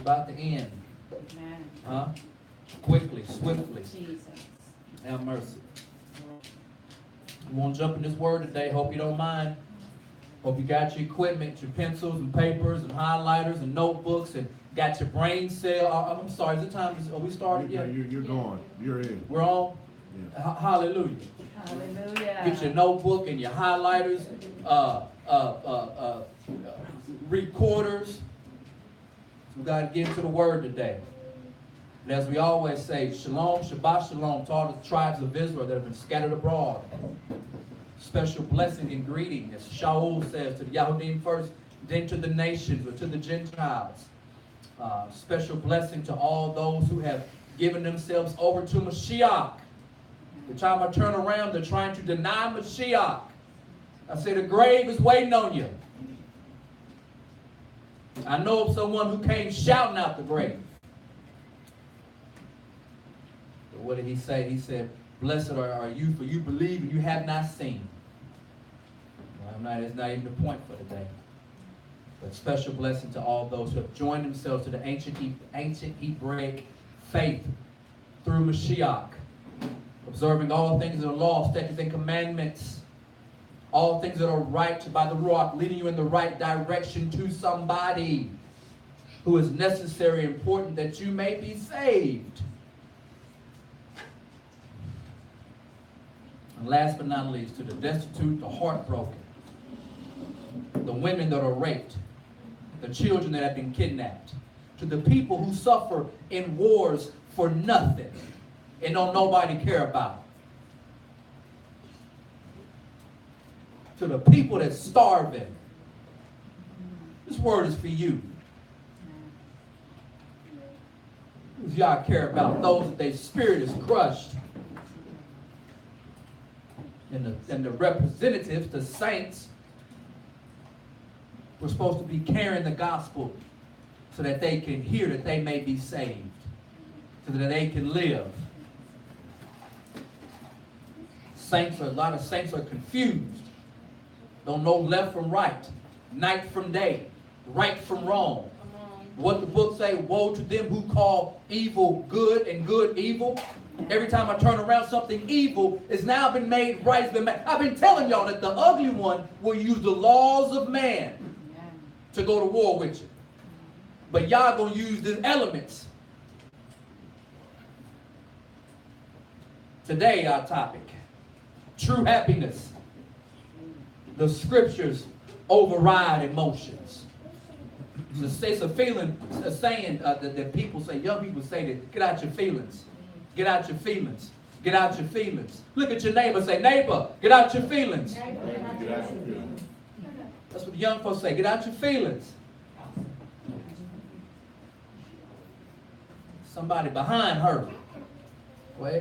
about to end. Amen. Huh? Quickly, swiftly. Jesus. Have mercy. We won't jump in this word today. Hope you don't mind. Hope you got your equipment, your pencils and papers and highlighters and notebooks, and got your brain cell. I'm sorry, is it time? Are we started yet? You're going. You're in. We're on? Yeah. Hallelujah. Hallelujah. Get your notebook and your highlighters, recorders. We got to get into the word today. And as we always say, shalom, Shabbat shalom to all the tribes of Israel that have been scattered abroad. Special blessing and greeting, as Shaul says, to the Yahudim first, then to the nations or to the Gentiles. Special blessing to all those who have given themselves over to Mashiach. The time I turn around, they're trying to deny Mashiach. I say the grave is waiting on you. I know of someone who came shouting out the grave. But what did he say? He said, blessed are you, for you believe and you have not seen. Well, it's not even the point for today. But special blessing to all those who have joined themselves to the ancient Hebraic faith through Mashiach, observing all things that are law, statutes, and commandments, all things that are right by the Ruach, leading you in the right direction to somebody who is necessary, important, that you may be saved. And last but not least, to the destitute, the heartbroken, the women that are raped, the children that have been kidnapped, to the people who suffer in wars for nothing and don't nobody care about, to the people that's starving. This word is for you. If y'all care about those that their spirit is crushed, and the representatives, the saints, we're supposed to be carrying the gospel so that they can hear, that they may be saved, so that they can live. A lot of saints are confused. Don't know left from right, night from day, right from wrong. What the book say, woe to them who call evil good and good evil. Every time I turn around, something evil has now been made right. I've been telling y'all that the ugly one will use the laws of man to go to war with you. But y'all gonna use the elements. Today, our topic, true happiness. The scriptures override emotions. It's a feeling, a saying that people say, young people say that, get out your feelings. Get out your feelings. Get out your feelings. Look at your neighbor, say, neighbor, get out your feelings. That's what the young folks say, get out your feelings. Somebody behind hurt. Well,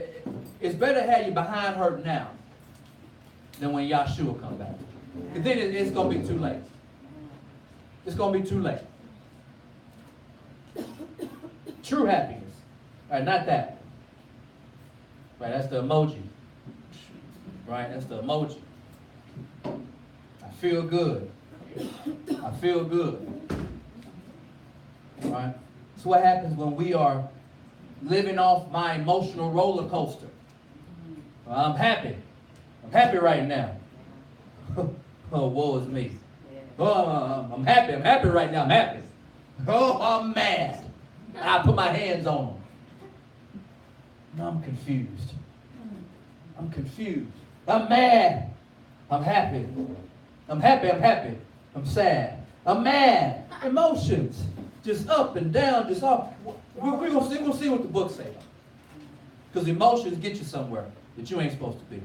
it's better to have you behind hurt now than when Yahshua come back. Because then it's going to be too late. It's going to be too late. True happiness. All right, not that. Right, that's the emoji. Right, that's the emoji. I feel good. I feel good. All right? So what happens when we are living off my emotional roller coaster? Well, I'm happy. I'm happy right now. Oh, woe is me. Oh, I'm happy. I'm happy right now. I'm happy. Oh, I'm mad. I put my hands on them. No, I'm confused. I'm confused. I'm mad. I'm happy. I'm happy. I'm happy. I'm sad. I'm mad. Emotions. Just up and down. Just up. We're going to see what the book says. Because emotions get you somewhere that you ain't supposed to be.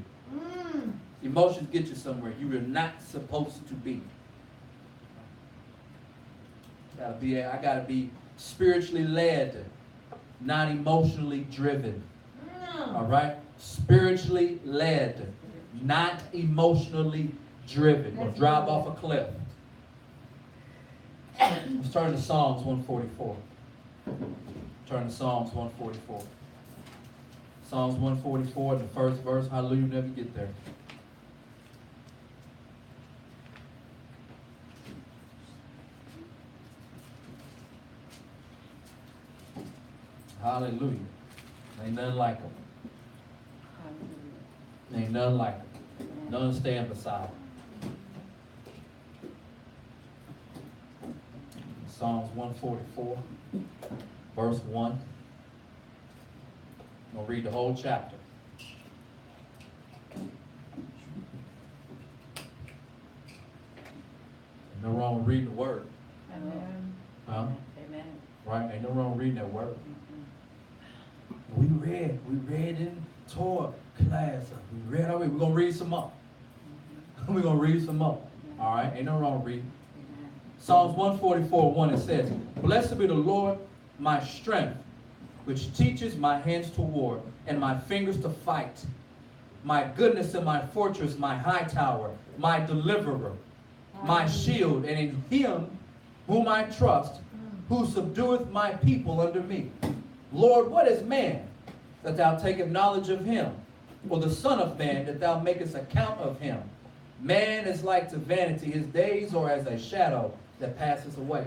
Emotions get you somewhere you are not supposed to be. I gotta be spiritually led, not emotionally driven. All right? Spiritually led, not emotionally driven. Or drive off a cliff. Let's turn to Psalms 144. Turn to Psalms 144. Psalms 144, the first verse. Hallelujah, never get there. Hallelujah. Ain't nothing like them. Hallelujah. Ain't nothing like them. None stand beside them. Psalms 144, verse 1. I'm going to read the whole chapter. Ain't no wrong with reading the word. Amen. Huh? Amen. Right? Ain't no wrong with reading that word. We read in Torah class. We read already. We're going to read some more. We're going to read some more. All right? Ain't no wrong with reading. Psalms 144:1, it says, "Blessed be the Lord, my strength, which teaches my hands to war and my fingers to fight. My goodness and my fortress, my high tower, my deliverer, my shield, and in him whom I trust, who subdueth my people under me. Lord, what is man, that thou takest knowledge of him? Or the son of man, that thou makest account of him? Man is like to vanity, his days are as a shadow that passes away.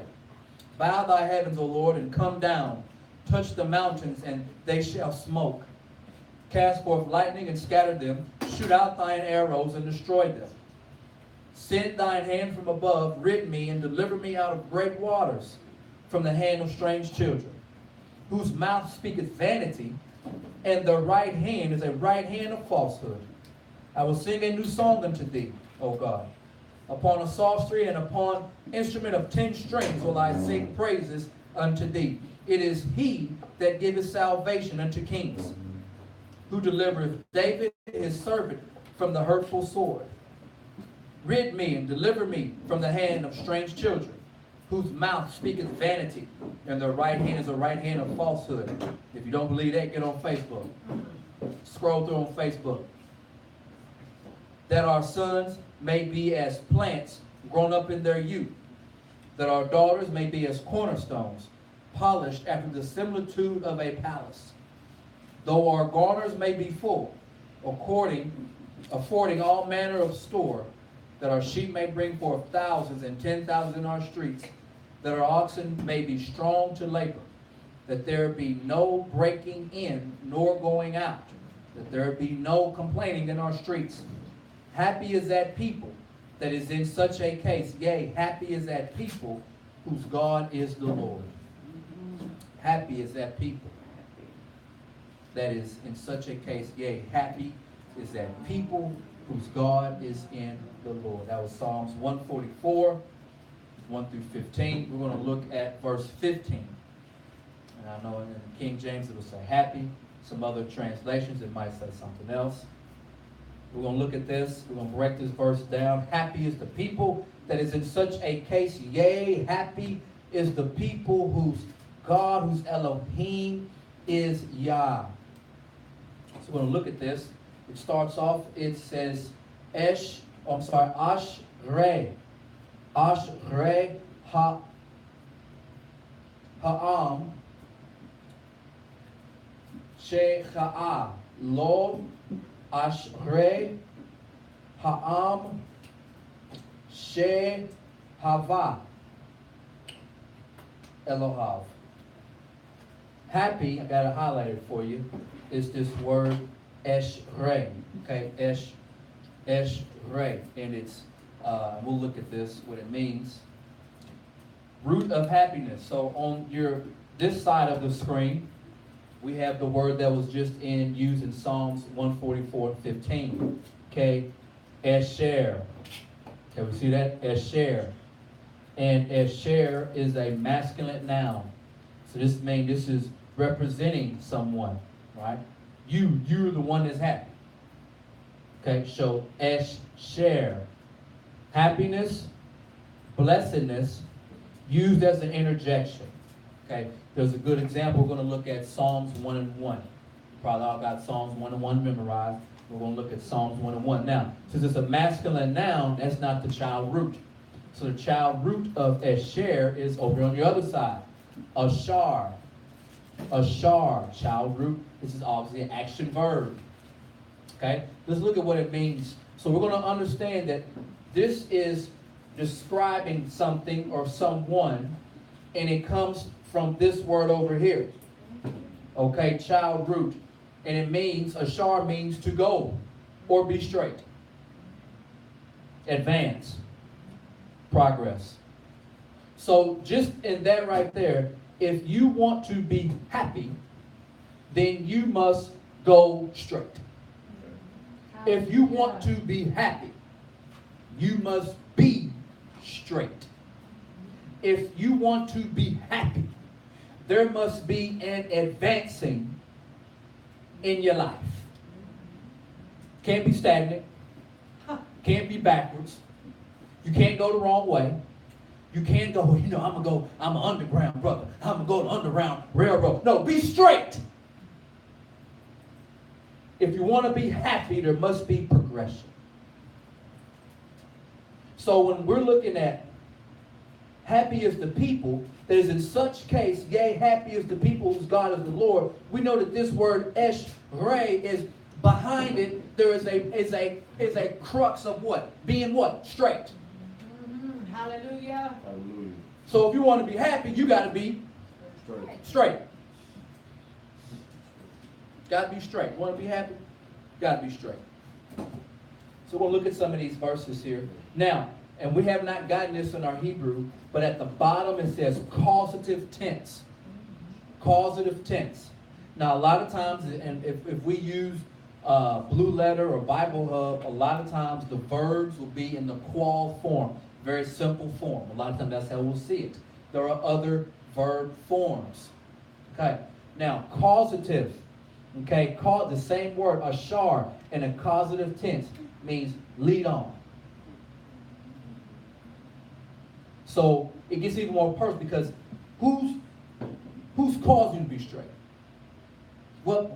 Bow thy heavens, O Lord, and come down. Touch the mountains, and they shall smoke. Cast forth lightning and scatter them. Shoot out thine arrows and destroy them. Send thine hand from above, rid me, and deliver me out of great waters, from the hand of strange children, whose mouth speaketh vanity, and their right hand is a right hand of falsehood. I will sing a new song unto thee, O God. Upon a psaltery and upon instrument of 10 strings will I sing praises unto thee. It is he that giveth salvation unto kings, who delivereth David his servant from the hurtful sword. Rid me and deliver me from the hand of strange children, whose mouth speaketh vanity, and their right hand is a right hand of falsehood." If you don't believe that, get on Facebook. Scroll through on Facebook. "That our sons may be as plants grown up in their youth, that our daughters may be as cornerstones, polished after the similitude of a palace. Though our garners may be full, affording all manner of store, that our sheep may bring forth thousands and 10,000 in our streets, that our oxen may be strong to labor, that there be no breaking in nor going out, that there be no complaining in our streets. Happy is that people that is in such a case. Yea, happy is that people whose God is the Lord." Happy is that people that is in such a case. Yea, happy is that people whose God is in the Lord. That was Psalms 144, 1 through 15. We're going to look at verse 15. And I know in the King James it will say happy. Some other translations it might say something else. We're going to look at this. We're going to break this verse down. Happy is the people that is in such a case. Yea, happy is the people whose God, whose Elohim is Yah. So we're going to look at this. It starts off, it says, Ashrei ha'am shecha'a lo Ashrei ha'am shehava Elohav. Happy, I got it highlighted for you, is this word Eshrei. Okay, Eshrei. And it's, we'll look at this, what it means. Root of happiness. So on this side of the screen, we have the word that was just used in Psalms 144:15. Okay, Esher. Okay, we see that? Esher. And Esher is a masculine noun. So this is representing someone, right? You're the one that's happy. Okay, so Esher. Happiness, blessedness, used as an interjection. Okay, there's a good example. We're going to look at Psalms 1:1. You probably all got Psalms 1:1 memorized. We're going to look at Psalms 1:1. Now, since it's a masculine noun, that's not the child root. So the child root of Esher is over on the other side. Ashar. Ashar, child root. This is obviously an action verb. Okay, let's look at what it means. So we're going to understand that this is describing something or someone, and it comes from this word over here. Okay, child root. And it means, ashar means to go or be straight. Advance. Progress. So just in that right there, if you want to be happy, then you must go straight. If you want to be happy, you must be straight. If you want to be happy, there must be an advancing in your life. Can't be stagnant. Can't be backwards. You can't go the wrong way. You can't go, I'm an underground brother. I'm going to go to underground railroad. No, be straight. If you want to be happy, there must be progression. So when we're looking at happy is the people, that is in such case, yea, happy is the people whose God is the Lord, we know that this word esh-re is behind it. There is a crux of what? Being what? Straight. Hallelujah. Hallelujah. So if you want to be happy, you got to be straight. Got to be straight. Want to be happy? Got to be straight. So we'll look at some of these verses here. Now, and we have not gotten this in our Hebrew, but at the bottom it says causative tense. Causative tense. Now, a lot of times, and if we use Blue Letter or Bible Hub, a lot of times the verbs will be in the qual form. Very simple form. A lot of times that's how we'll see it. There are other verb forms. Okay. Now, causative. Okay. The same word, ashar, in a causative tense means lead on. So it gets even more personal because who's causing you to be straight? What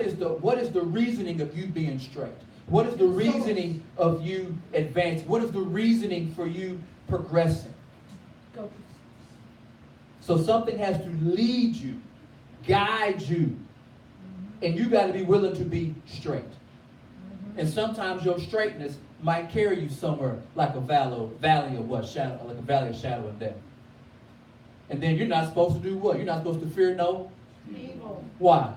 is the reasoning of you being straight? What is the reasoning of you advancing? What is the reasoning for you progressing? So something has to lead you, guide you, and you got to be willing to be straight. And sometimes your straightness might carry you somewhere like a valley of what? Shadow, like a valley of shadow and death. And then you're not supposed to do what? You're not supposed to fear no Evil. Why?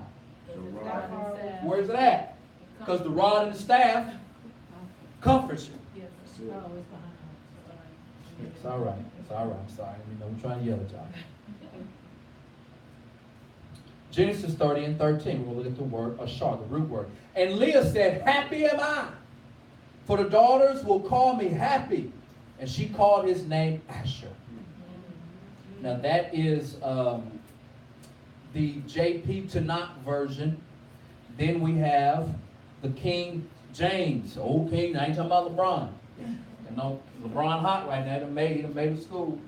Where Where's it at? Because the rod and the staff comforts you. It's all right. It's all right. I'm sorry. I'm trying to yell at y'all. Genesis 30 and 13. We'll look at the word ashar, the root word. And Leah said, happy am I, for the daughters will call me happy. And she called his name Asher. Now that is the J.P. Tanakh version. Then we have the King James, old King. I ain't talking about LeBron. You know, LeBron hot right now. He done made the school.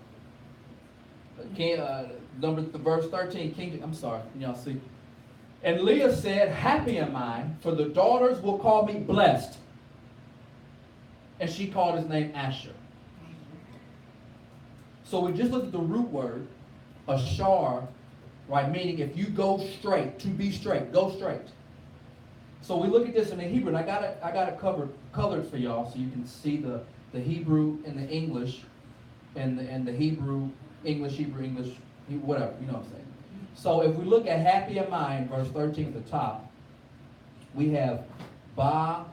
The verse 13. I'm sorry. Can y'all see? And Leah said, happy am I, for the daughters will call me blessed. And she called his name Asher. So we just looked at the root word, ashar, right? Meaning if you go straight, to be straight, go straight. So we look at this in the Hebrew, and I got it colored for y'all so you can see the Hebrew and the English, and the Hebrew, English, whatever, you know what I'm saying. So if we look at happy am I in verse 13 at the top, we have Ashri,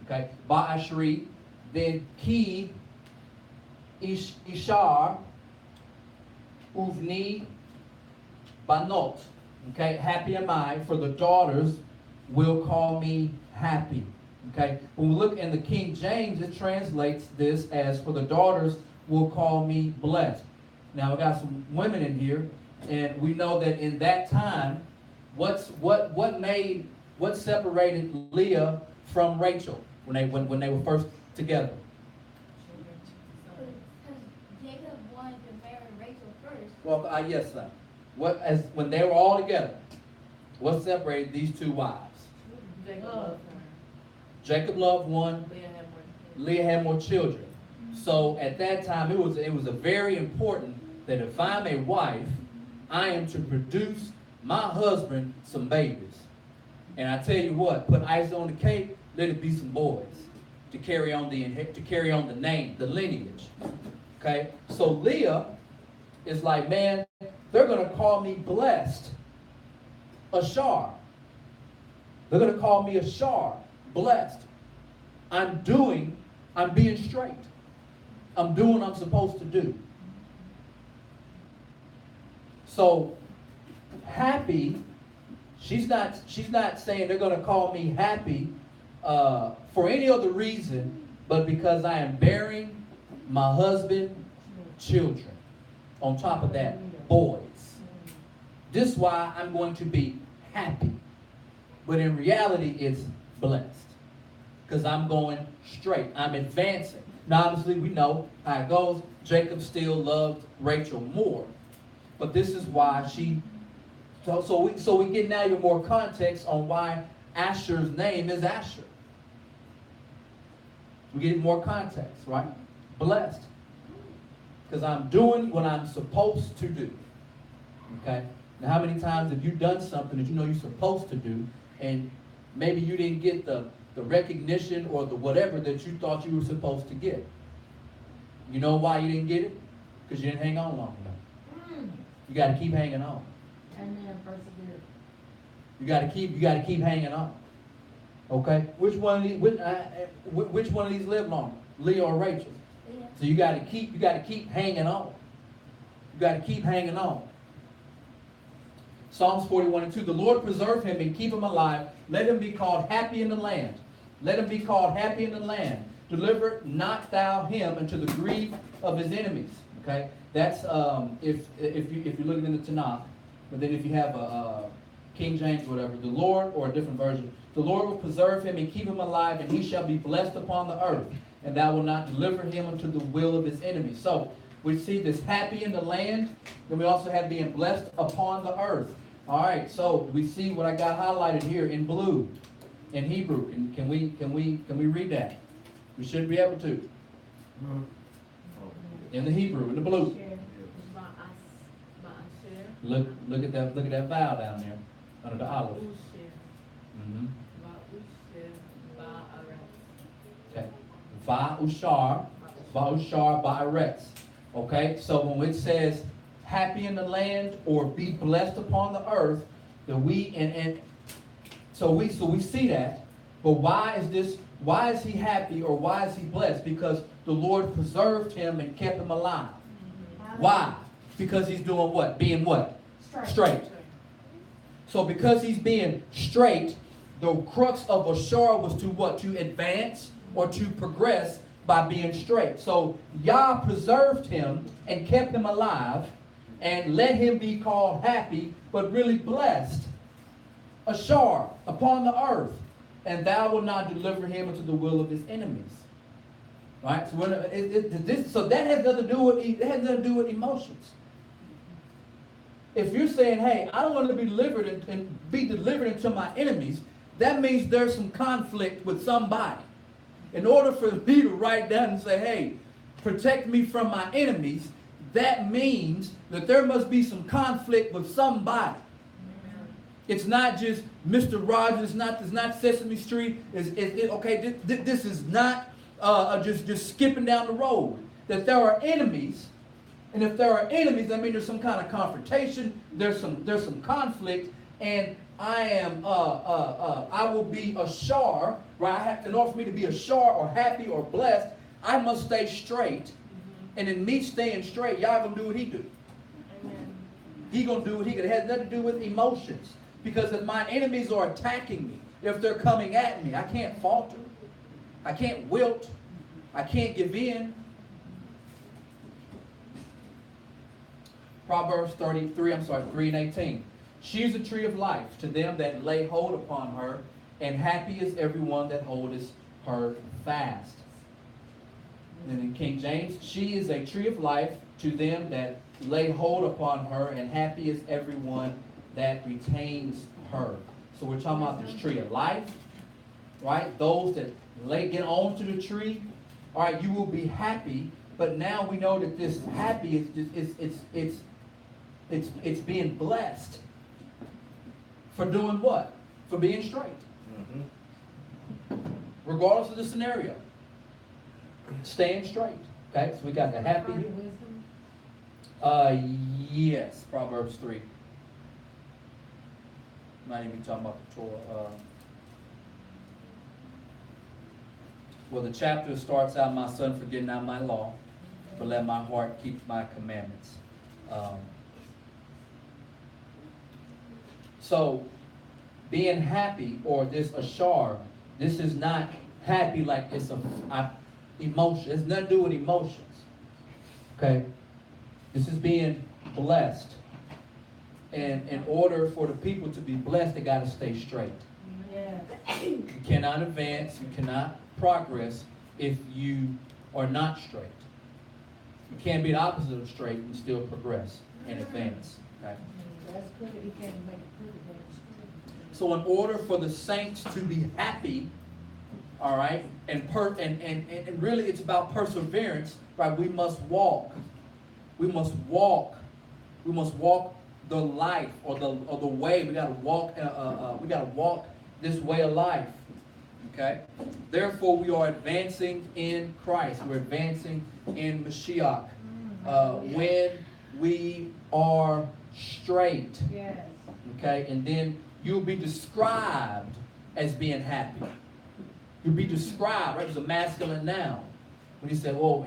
okay, Ba Ashri, then Ki Ishar Uvni Banot, okay, happy am I, for the daughters will call me happy. Okay, when we look in the King James, it translates this as for the daughters will call me blessed. Now we got some women in here, and we know that in that time, what separated Leah from Rachel when they were first together? Jacob wanted to marry Rachel first. Well, yes, sir. When they were all together, what separated these two wives? Jacob loved one. Leah had more children. So at that time, it was a very important that if I'm a wife, I am to produce my husband some babies. And I tell you what, put ice on the cake, let it be some boys to carry on the name, the lineage. Okay? So Leah is like, man, they're going to call me blessed. Ashar. They're going to call me Ashar, blessed. I'm being straight. I'm doing what I'm supposed to do. So, happy, she's not saying they're going to call me happy for any other reason but because I am bearing my husband children. On top of that, boys. This is why I'm going to be happy. But in reality, it's blessed. Because I'm going straight. I'm advancing. Now, obviously, we know how it goes. Jacob still loved Rachel more. But this is why so we get now more context on why Asher's name is Asher. We get more context, right? Blessed. Because I'm doing what I'm supposed to do. Okay? Now, how many times have you done something that you know you're supposed to do, and maybe you didn't get the recognition or the whatever that you thought you were supposed to get? You know why you didn't get it? Because you didn't hang on long enough. You got to keep hanging on. Amen. Persevere. You got to keep hanging on. Okay? Which one of these live longer, Leah or Rachel? Yeah. So you got to keep hanging on. You got to keep hanging on. Psalms 41:2. The Lord preserve him and keep him alive. Let him be called happy in the land. Let him be called happy in the land. Deliver not thou him into the grief of his enemies. Okay, that's if you're looking in the Tanakh. But then if you have a King James, whatever, the Lord, or a different version, the Lord will preserve him and keep him alive, and he shall be blessed upon the earth. And thou will not deliver him unto the will of his enemies. So we see this happy in the land, then we also have being blessed upon the earth. All right, so we see what I got highlighted here in blue, in Hebrew. Can we read that? We should be able to. In the Hebrew, in the blue. Look at that vowel down there under the olive. Mm-hmm. Okay. Va-ushar, ba'aretz. Okay, so when it says happy in the land or be blessed upon the earth, that so we see that. But why is he happy or why is he blessed? Because the Lord preserved him and kept him alive. Why? Because he's doing what? Being what? Straight. So because he's being straight, the crux of Ashar was to what? To advance or to progress by being straight. So Yah preserved him and kept him alive and let him be called happy, but really blessed. Ashar, upon the earth. And thou wilt not deliver him into the will of his enemies. Right? So that has nothing to do with emotions. If you're saying, hey, I don't want to be delivered and be delivered into my enemies, that means there's some conflict with somebody. In order for me to write down and say, hey, protect me from my enemies, that means that there must be some conflict with somebody. It's not just Mr. Rogers. It's not Sesame Street. This is not just skipping down the road. That there are enemies, and if there are enemies, I mean there's some kind of confrontation. There's some conflict, and I will be Ashar, right? In order for me to be Ashar or happy or blessed, I must stay straight. And in me staying straight, y'all gonna do what he do. Amen. He gonna do what he do. It has nothing to do with emotions. Because if my enemies are attacking me, if they're coming at me, I can't falter. I can't wilt. I can't give in. Proverbs 3:18. She is a tree of life to them that lay hold upon her, and happy is everyone that holdeth her fast. And in King James, she is a tree of life to them that lay hold upon her, and happy is everyone that retains her. So we're talking about this tree of life, right? Those that get onto the tree, all right, you will be happy. But now we know that this happy it's being blessed for doing what? For being straight, regardless of the scenario. Staying straight. Okay, so we got the happy. Wisdom. Yes, Proverbs 3. Not even talking about the Torah. Well, the chapter starts out, my son, forget not my law, but let my heart keep my commandments. So, being happy, or this ashar, this is not happy like it's emotion. It's nothing to do with emotions. Okay? This is being blessed. And in order for the people to be blessed, they got to stay straight. Yeah. You cannot advance, you cannot progress if you are not straight. You can't be the opposite of straight and still progress and advance. Okay? That's good. He can't make it pretty. So in order for the saints to be happy, all right, and really it's about perseverance, right? We must walk. We must walk the life or the way. We gotta walk. We gotta walk this way of life. Okay. Therefore, we are advancing in Christ. We're advancing in Mashiach when we are straight. Yes. Okay, and then you'll be described as being happy. You'll be described, right? It's a masculine noun. When he said, well,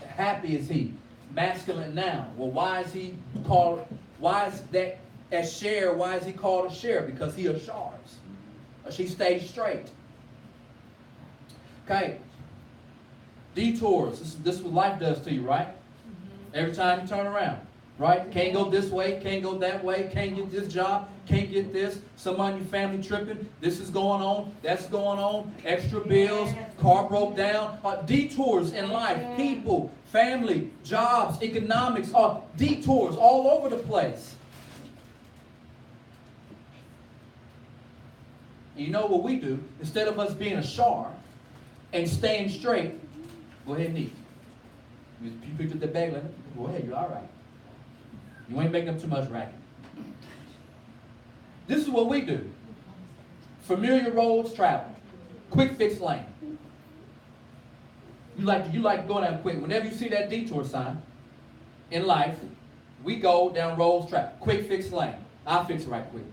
happy is he. Masculine noun. Well, why is he called, why is that Asher, why is he called Asher? Because he ashars. She stays straight. Okay. Detours. This is what life does to you, right? Every time you turn around. Right? Can't go this way, can't go that way, can't get this job, can't get this. Someone in your family tripping. This is going on, that's going on. Extra bills, car broke down. Detours in life. People, family, jobs, economics. Detours all over the place. You know what we do? Instead of us being a shar and staying straight, go ahead and eat. You picked up the bag, go ahead, you're all right. You ain't making up too much racket. This is what we do. Familiar roads travel. Quick fix lane. You like going down quick. Whenever you see that detour sign in life, we go down roads travel. Quick fix lane. I'll fix it right quick.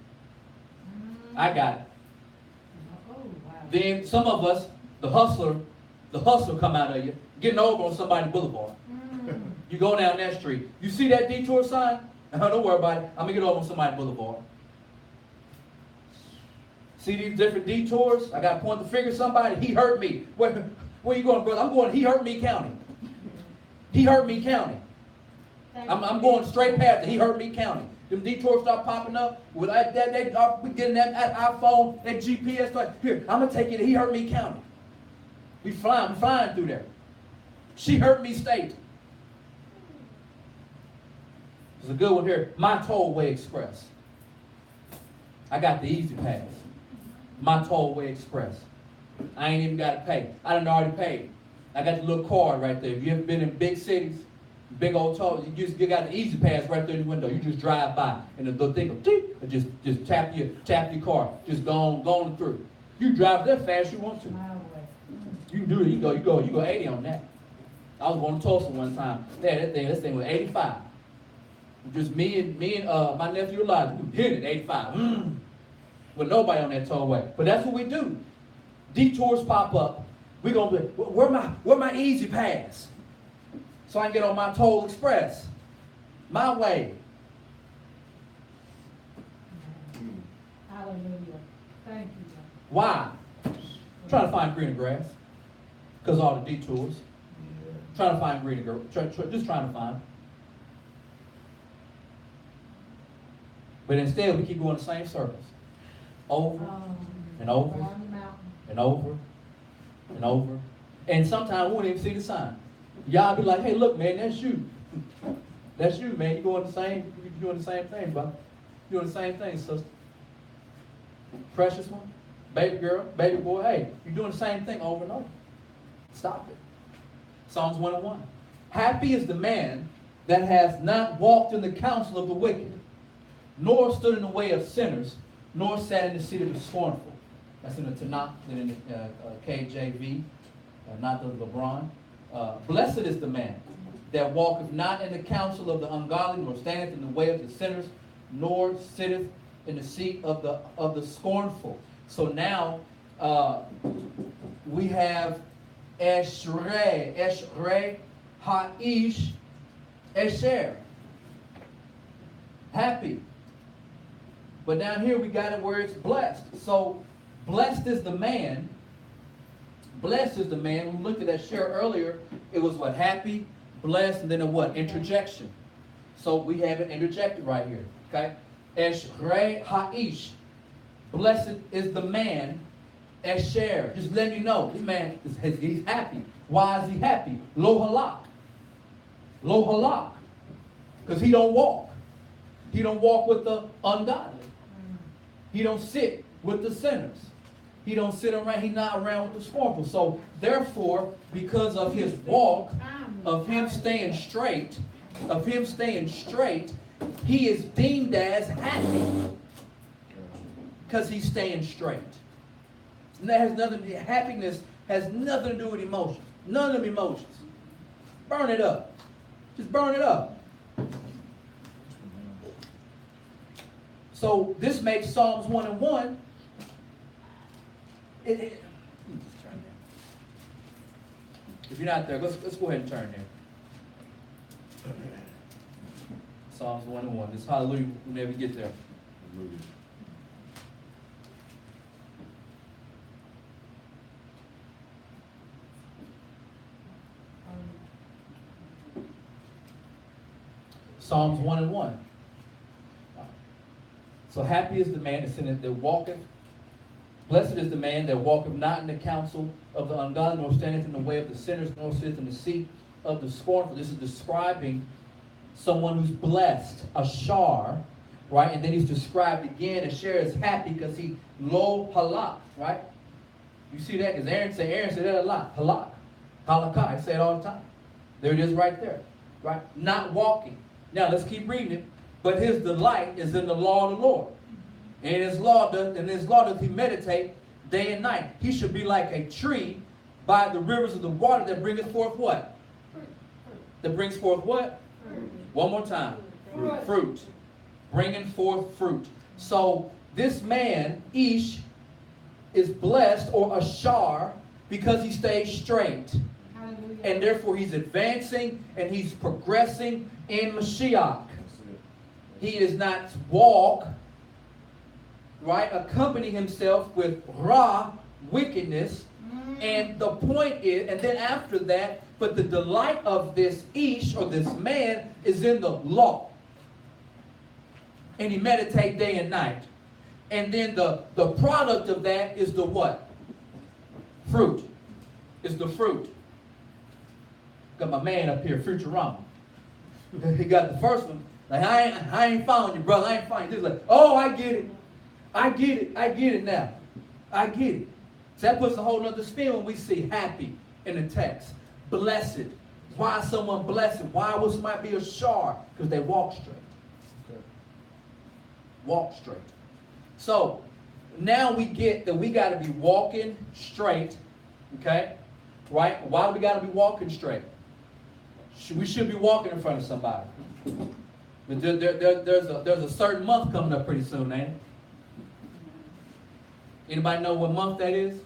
I got it. Then some of us, the hustler come out of you, getting over on somebody's boulevard. You go down that street. You see that detour sign? Don't worry about it. I'm going to get over on somebody's boulevard. See these different detours? I got to point the finger at somebody. He hurt me. Where you going, brother? I'm going, he hurt me county. He hurt me county. I'm going straight past it. He hurt me county. Them detours start popping up. We getting that iPhone, that GPS. Here, I'm going to take it. He hurt me county. We flying through there. She hurt me state. There's a good one here. My Tollway Express. I got the easy pass. My Tollway Express. I ain't even got to pay. I done already paid. I got the little card right there. If you ever been in big cities, big old toll, you got the easy pass right there in the window. You just drive by, and the thing will just tap your car. Just going through. You drive that fast you want to. You can do it. You go 80 on that. I was going to Tulsa one time. This thing was 85. Just me and my nephew Elijah, we hit it 85. With nobody on that tollway. But that's what we do. Detours pop up. We gonna be, where my easy pass? So I can get on my toll express. My way. Hallelujah. Thank you. Why? Trying to find greener grass. Because all the detours. Trying to find greener grass. Just trying to find. But instead, we keep going the same circles. Over and over and over and over. And sometimes we won't even see the sign. Y'all be like, hey, look, man, that's you. That's you, man. You're doing the same thing, brother. You're doing the same thing, sister. Precious one, baby girl, baby boy, hey, you're doing the same thing over and over. Stop it. Psalms 101. Happy is the man that has not walked in the counsel of the wicked, nor stood in the way of sinners, nor sat in the seat of the scornful. That's in the Tanakh, and in the KJV, not the LeBron. Blessed is the man that walketh not in the counsel of the ungodly, nor standeth in the way of the sinners, nor sitteth in the seat of the scornful. So now we have Eshrei Ha'ish Esher. Happy. But down here we got it where it's blessed. So blessed is the man. Blessed is the man. When we looked at that share earlier, it was what? Happy, blessed, and then a what? Interjection. So we have it interjected right here. Okay? Eshrei Ha'ish. Blessed is the man. Esher. Just letting you know, this man, he's happy. Why is he happy? Lo halak. Lo halak. Because he don't walk. He don't walk with the ungodly. He don't sit with the sinners. He don't sit around, he's not around with the scornful. So therefore, because of his walk, of him staying straight, he is deemed as happy. Because he's staying straight. And that has nothing, happiness has nothing to do with emotions. None of them emotions. Burn it up. Just burn it up. So this makes Psalms 1 and 1. If you're not there, let's go ahead and turn there. Psalms 1 and 1. This hallelujah whenever you get there. Psalms 1 and 1. So happy is the man that walketh. Blessed is the man that walketh not in the counsel of the ungodly, nor standeth in the way of the sinners, nor sitteth in the seat of the scornful. This is describing someone who's blessed, a shar, right? And then he's described again, a share is happy because he lo halak, right? You see that? Because Aaron said that a lot. Halak. Halakah. I say it all the time. There it is right there. Right? Not walking. Now let's keep reading it. But his delight is in the law of the Lord. And in his law doth he meditate day and night. He should be like a tree by the rivers of the water that bringeth forth what? That brings forth what? One more time. Fruit. Bringing forth fruit. So this man, Ish, is blessed or ashar because he stays straight. Hallelujah. And therefore he's advancing and he's progressing in Mashiach. He does not walk, right, accompany himself with Ra, wickedness. And the point is, and then after that, but the delight of this Ish, or this man, is in the law. And he meditates day and night. And then the product of that is the what? Fruit. Is the fruit. Got my man up here, Futurama. He got the first one. Like, I ain't found you, brother. I ain't found you. He's like, oh, I get it. I get it now. I get it. So that puts a whole other spin when we see happy in the text. Blessed. Why is someone blessed? Why would somebody be a shar? Because they walk straight. Okay. Walk straight. So now we get that we got to be walking straight. Okay? Right? Why do we got to be walking straight? We should be walking in front of somebody. But there's a certain month coming up pretty soon, ain't it? Anybody know what month that is?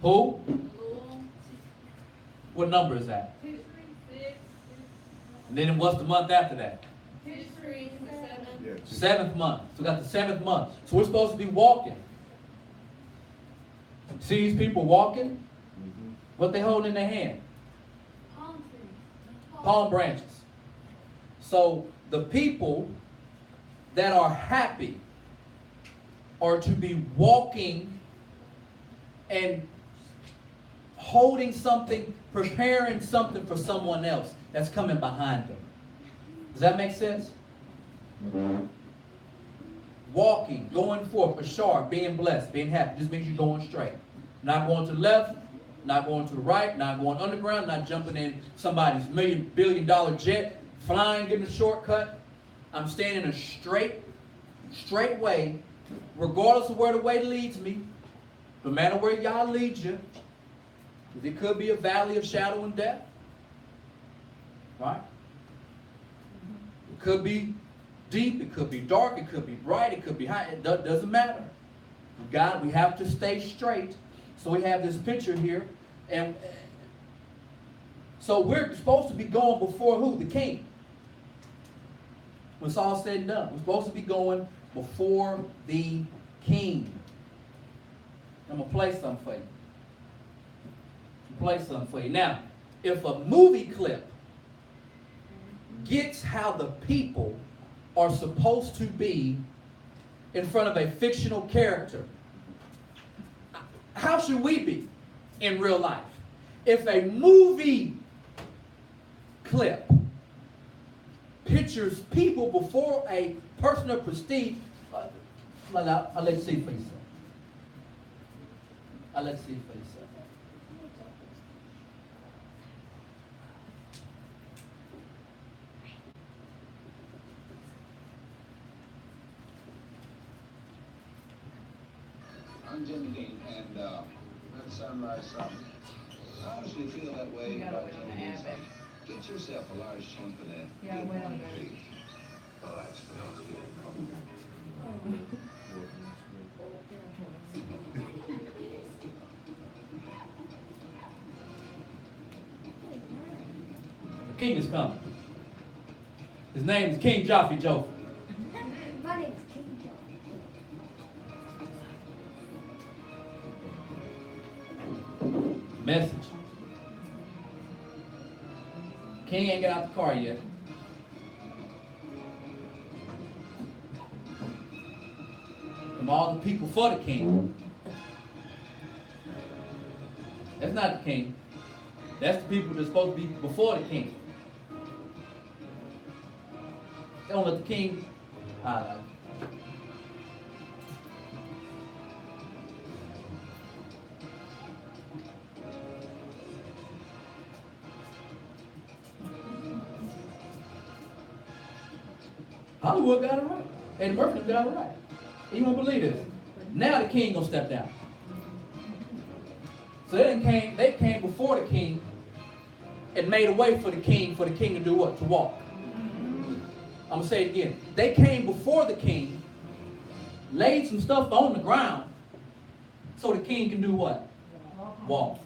Who? What number is that? And then what's the month after that? Seventh month. So we got the 7th month. So we're supposed to be walking. See these people walking? What they holding in their hand? Palm branches. So the people that are happy are to be walking and holding something, preparing something for someone else that's coming behind them. Does that make sense? Walking, going forth, ashar, being blessed, being happy. This means you're going straight. Not going to the left, not going to the right, not going underground, not jumping in somebody's $1 billion jet, flying, getting a shortcut. I'm staying in a straight way, regardless of where the way leads me. No matter where y'all lead you, It could be a valley of shadow and death. Right? It could be deep, it could be dark, it could be bright, it could be high. It doesn't matter. We have to stay straight. So we have this picture here. And so we're supposed to be going before who? The king. When it's all said and done. We're supposed to be going before the king. I'm going to play something for you. Now, if a movie clip gets how the people are supposed to be in front of a fictional character, how should we be in real life? If a movie clip pictures people before a person of prestige, I'll let you see for yourself. I'm Jimmy Dean, and that sunrise song. I honestly feel that way about Jimmy Dean. Get yourself a large chunk of that. Yeah, well, Relax, The king is coming. His name is King Joffrey Joffrey. My name's King John. Message. King ain't got out the car yet. From all the people for the king. That's not the king. That's the people that's supposed to be before the king. Don't let the king highlight. Hollywood got it right. And Murphy got it right. You won't believe this. Now the king gonna step down. So they came before the king and made a way for the king to do what? To walk. I'm gonna say it again. They came before the king, laid some stuff on the ground, so the king can do what? Walk.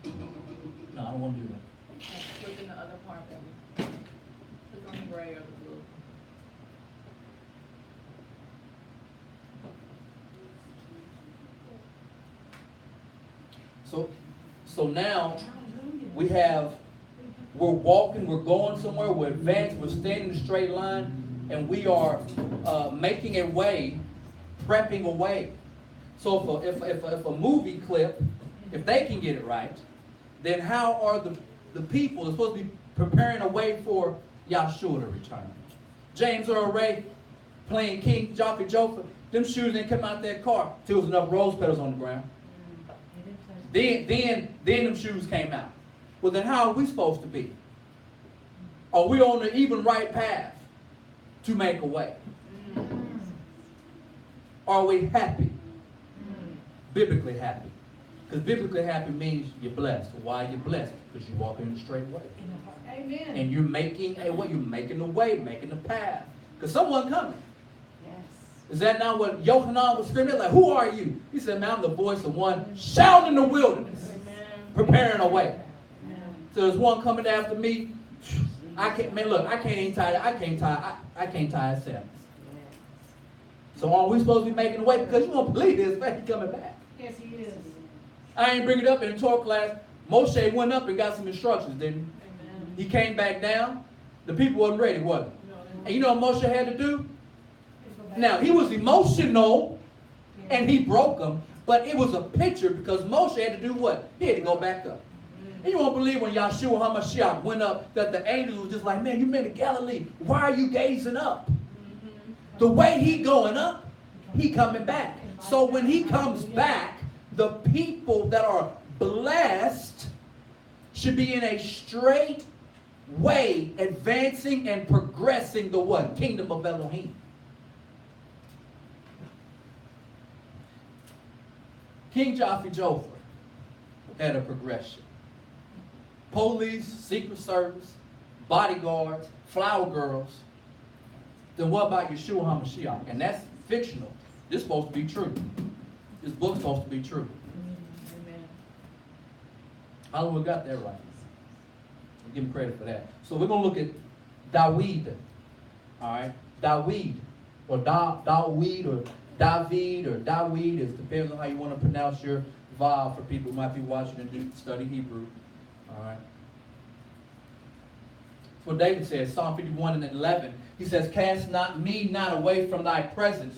No, I don't want to do that. Look in the other part of it. Look on the gray or the blue. So now we're walking, we're going somewhere, we're advanced, we're standing in a straight line, and we are making a way, prepping a way. So if a movie clip, if they can get it right, then how are the people that's supposed to be preparing a way for Yahshua to return? James Earl Ray playing King Joffrey Joffrey, them shoes didn't come out that car till there was enough rose petals on the ground. Then them shoes came out. Well, then how are we supposed to be? Are we on the even right path to make a way? Are we happy? Biblically happy. Because biblically happy means you're blessed. Why are you blessed? Because you're walking in the straight way. Amen. And you're making a way. You're making the way, making the path. Because someone coming. Yes. Is that not what Yochanan was screaming? Like, who are you? He said, man, I'm the voice of one shouting in the wilderness, preparing a way. So there's one coming after me. I can't even tie a sentence. So are we supposed to be making a way? Because you won't believe this, man, he's coming back. Yes, he is. I ain't bring it up in the Torah class. Moshe went up and got some instructions, didn't Amen. he? He came back down. The people wasn't ready, was it? And you know what Moshe had to do? Now, he was emotional, and he broke them, but it was a picture because Moshe had to do what? He had to go back up. And you won't believe when Yahshua HaMashiach went up that the angels was just like, man, you men of Galilee, why are you gazing up? The way he going up, he coming back. So when he comes back, the people that are blessed should be in a straight way, advancing and progressing the what? Kingdom of. King Joffrey Joffrey had a progression. Police, Secret Service, bodyguards, flower girls. Then what about Yeshua HaMashiach? And that's fictional. This is supposed to be true. This book's supposed to be true. Amen. Hollywood got that right. We give him credit for that. So we're going to look at Dawid. All right? Dawid. Or Dawid or David or Dawid. It depends on how you want to pronounce your vowel for people who might be watching and study Hebrew. All right? That's what David says, Psalm 51 and 11. He says, cast me not away from thy presence.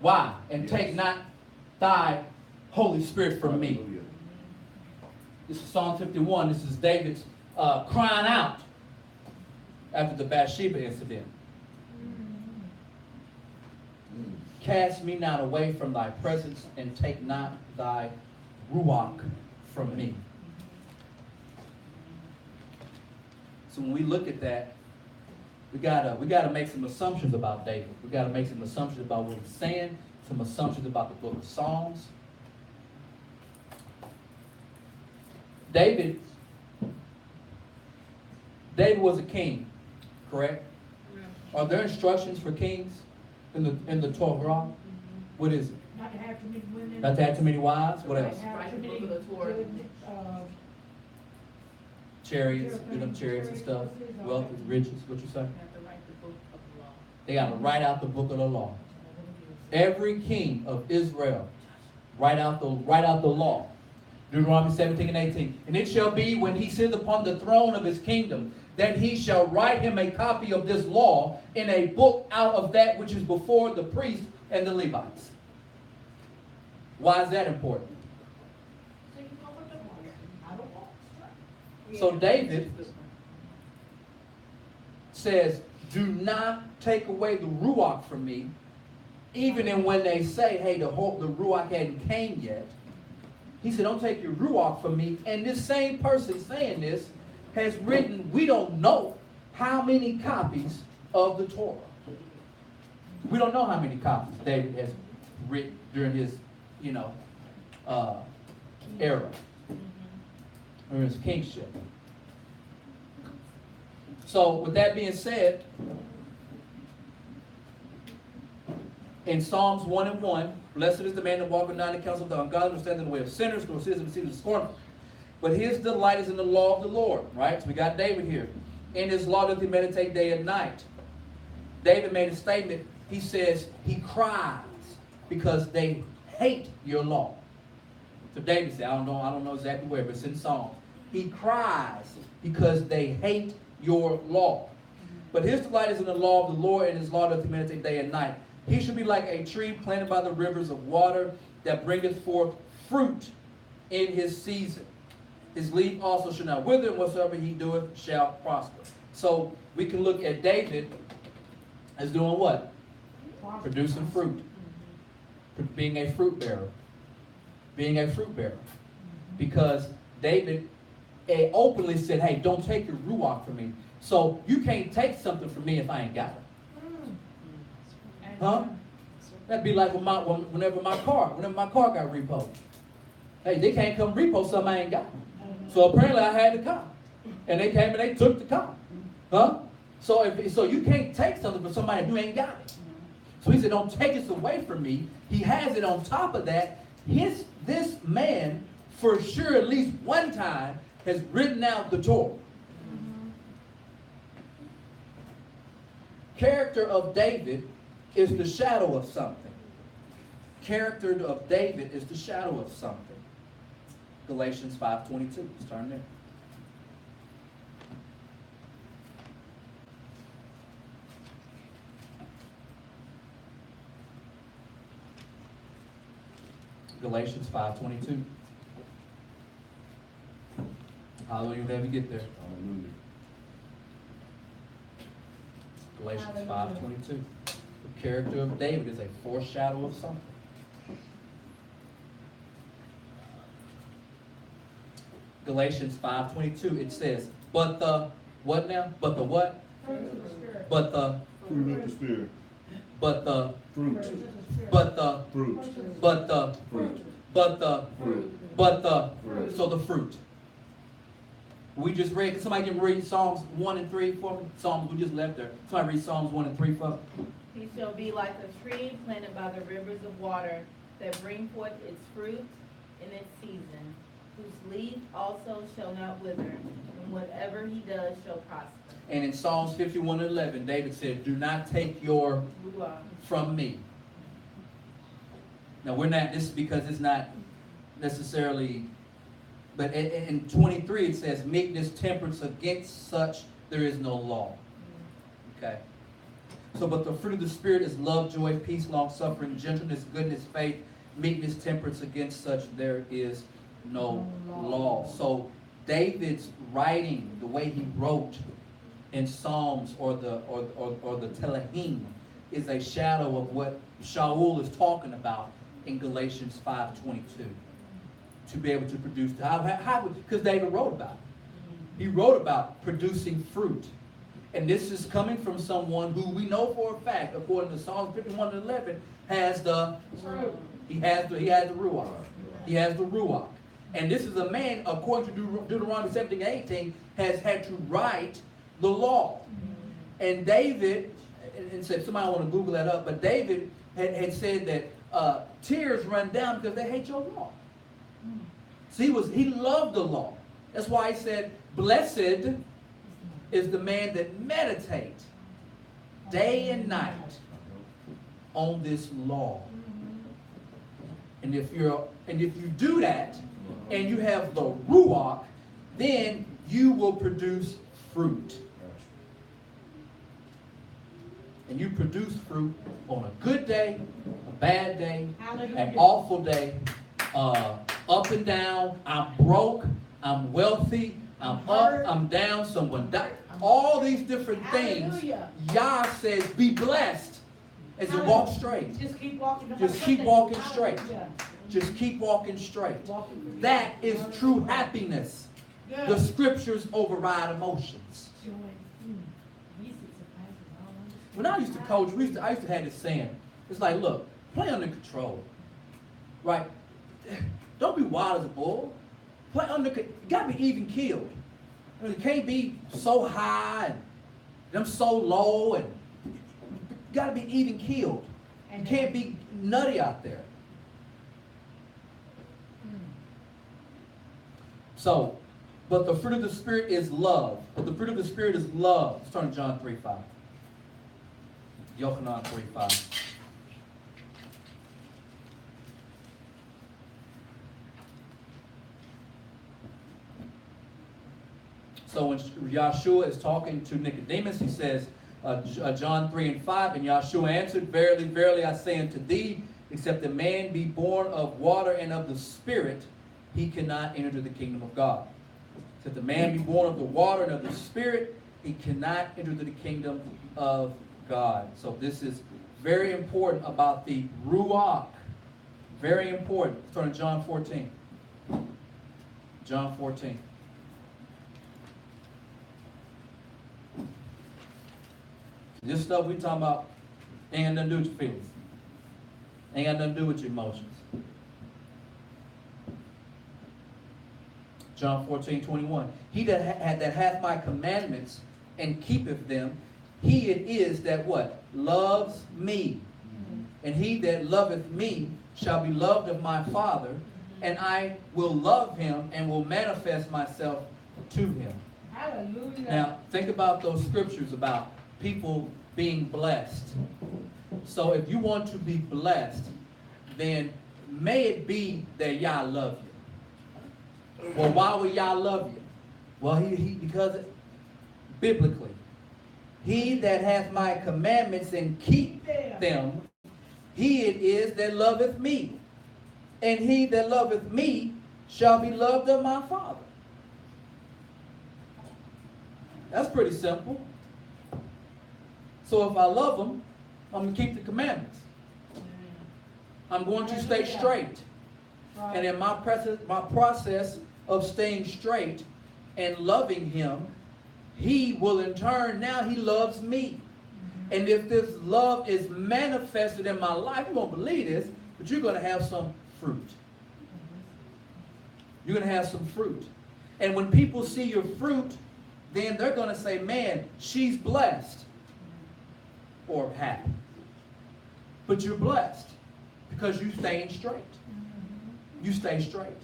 Why? And take not thy Holy Spirit from me. This is Psalm 51. This is David's crying out after the Bathsheba incident. Cast me not away from thy presence and take not thy ruach from me. So when we look at that, we gotta make some assumptions about David. We gotta make some assumptions about what he's saying, some assumptions about the book of Psalms. David was a king, correct? Are there instructions for kings in the Torah? What is it? Not to have too many women. Not to have too many wives? What else? Have Right, too the many book of the Torah. good, Chariots, give them chariots and stuff. Wealth and riches, what you say? You have to write the book of the law. They got to write out the book of the law. Every king of Israel write out the law. Deuteronomy 17 and 18. And it shall be when he sitteth upon the throne of his kingdom, that he shall write him a copy of this law in a book out of that which is before the priests and the Levites. Why is that important? So you go with the one. I don't want. So David says, do not take away the ruach from me, even in when they say, hey, the ruach hadn't came yet. He said, don't take your ruach from me. And this same person saying this has written, we don't know how many copies of the Torah. We don't know how many copies David has written during his, era, or his kingship. So with that being said, in Psalms 1 and 1, blessed is the man that walketh not in the counsel of the ungodly, nor standeth in the way of sinners, nor sits in the seat of the scornful. But his delight is in the law of the Lord, right? So we got David here. In his law doth he meditate day and night. David made a statement. He says he cries because they hate your law. So David said, I don't know exactly where, but it's in Psalms. He cries because they hate your law. But his delight is in the law of the Lord, and his law doth he meditate day and night. He should be like a tree planted by the rivers of water that bringeth forth fruit in his season. His leaf also shall not wither, and whatsoever he doeth shall prosper. So we can look at David as doing what? Producing fruit. Being a fruit bearer. Being a fruit bearer. Because David openly said, hey, don't take your ruach from me. So you can't take something from me if I ain't got it. Huh? That'd be like whenever my car got repoed. Hey, they can't come repo something I ain't got. So apparently I had the car. And they came and they took the car. Huh? So you can't take something from somebody who ain't got it. So he said, don't take this away from me. He has it on top of that. This man, for sure, at least one time, has written out the Torah. Character of David is the shadow of something. Character of David is the shadow of something. Galatians 5:22. Let's turn there. Galatians 5:22. Hallelujah, whenever you get there. Hallelujah. Galatians 5:22. The character of David is a foreshadow of something. Galatians 5:22. It says, but the what now? But the what? But the Fruit of the Spirit. but the Fruit. but the Fruit. but the Fruit. but the Fruit. Fruit. so the fruit. We just read, somebody can read Psalms 1 and 3 for me? Psalms, we just left there. Somebody read Psalms 1 and 3 for me. He shall be like a tree planted by the rivers of water that bring forth its fruit in its season, whose leaf also shall not wither, and whatever he does shall prosper. And in Psalms 51 and 11, David said, do not take your Ruah. from me. Now we're not, this is because it's not necessarily, but in 23 it says, meekness, temperance, against such there is no law. Okay? So, but the fruit of the Spirit is love, joy, peace, long-suffering, gentleness, goodness, faith, meekness, temperance, against such there is no law. So David's writing, the way he wrote in Psalms or the Telahim, is a shadow of what Shaul is talking about in Galatians 5:22. To be able to produce, because David wrote about it. He wrote about producing fruit. And this is coming from someone who we know for a fact, according to Psalms 51 and 11, has the fruit. He has the Ruach. He has the Ruach. And this is a man, according to Deuteronomy 17 and 18, has had to write the law. And David, and said, somebody want to Google that up, but David had said that tears run down because they hate your law. So he loved the law. That's why he said, blessed is the man that meditates day and night on this law. And if you do that and you have the Ruach, then you will produce fruit. And you produce fruit on a good day, a bad day, an awful day, up and down. I'm broke, I'm wealthy, I'm up, I'm down, someone died. All these different things, Yah says, be blessed as you walk straight. Just keep walking. Just keep walking straight. Just keep walking straight. That is true happiness. The scriptures override emotions. When I used to coach, I used to have this saying. It's like, look, play under control. Right? Don't be wild as a bull. Play under, you got to be even keeled. I mean, it can't be so high and them so low, and you got to be even keeled. You can't be nutty out there. So, but the fruit of the Spirit is love. But the fruit of the Spirit is love. Let's turn to John 3:5. Yochanan 3:5. So when Yahshua is talking to Nicodemus, he says, John 3:5, and Yahshua answered, verily, verily, I say unto thee, except a man be born of water and of the Spirit, he cannot enter the kingdom of God. Except a man be born of the water and of the Spirit, he cannot enter the kingdom of God. So this is very important about the Ruach. Very important. Let's turn to John 14. John 14. This stuff we talking about ain't got nothing to do with your feelings. Ain't got nothing to do with your emotions. John 14:21. He that hath my commandments and keepeth them, he it is that what? Loves me. And he that loveth me shall be loved of my Father, and I will love him and will manifest myself to him. Hallelujah. Now, think about those scriptures about people being blessed. So if you want to be blessed, then may it be that Yah love you. Well, why would Yah love you? Well, because biblically, he that hath my commandments and keep them, he it is that loveth me. And he that loveth me shall be loved of my Father. That's pretty simple. So if I love him, I'm going to keep the commandments. I'm going to stay straight. And in my process of staying straight and loving him, he will in turn, now he loves me. And if this love is manifested in my life, you won't believe this, but you're going to have some fruit. You're going to have some fruit. And when people see your fruit, then they're going to say, man, she's blessed or happy. But you're blessed because you staying straight. You stay straight.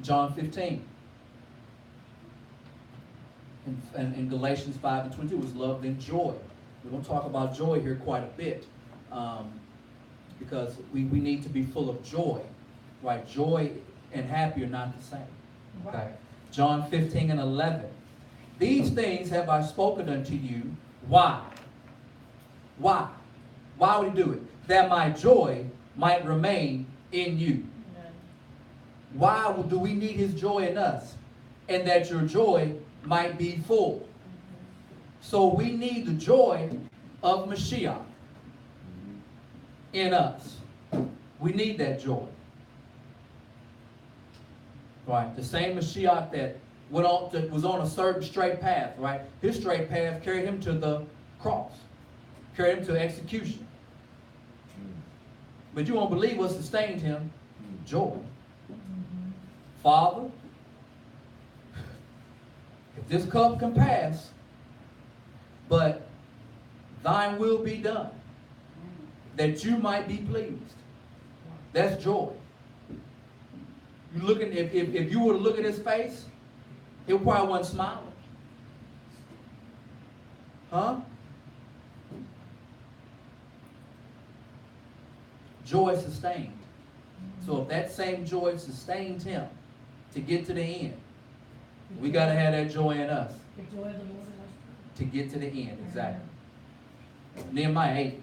John 15. And Galatians 5:22 was love and joy. We're going to talk about joy here quite a bit because we need to be full of joy. Right? Joy and happy are not the same. Okay? John 15:11. These things have I spoken unto you. Why? Why? Why would he do it? That my joy might remain in you. Why do we need his joy in us? And that your joy might be full. So we need the joy of Mashiach in us. We need that joy. Right? The same Mashiach that was on a certain straight path, right? His straight path carried him to the cross. Carried him to execution. But you won't believe what sustained him. Joy. Father, if this cup can pass, but thine will be done, that you might be pleased. That's joy. You looking, if you were to look at his face, he probably wasn't smiling. Huh? Joy sustained. So if that same joy sustained him to get to the end, we got to have that joy in us. The joy of the Lord is our strength. To get to the end, exactly. Nehemiah 8.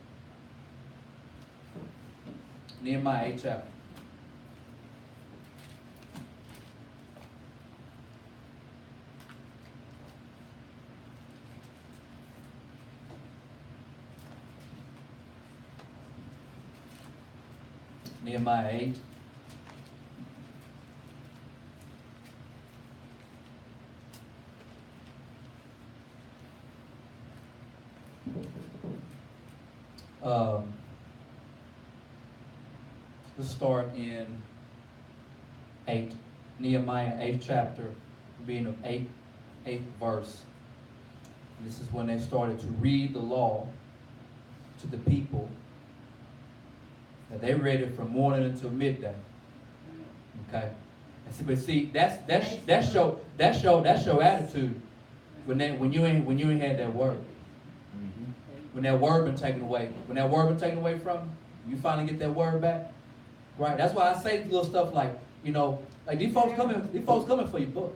Nehemiah 8 chapter. Nehemiah 8. Let's start in 8. Nehemiah 8th chapter, being of 8th verse. This is when they started to read the law to the people. And they read it from morning until midday. Okay. But see, that's your attitude when you ain't had that word. When that word been taken away. When that word been taken away from you, you finally get that word back. Right? That's why I say little stuff like, like these folks coming for your book.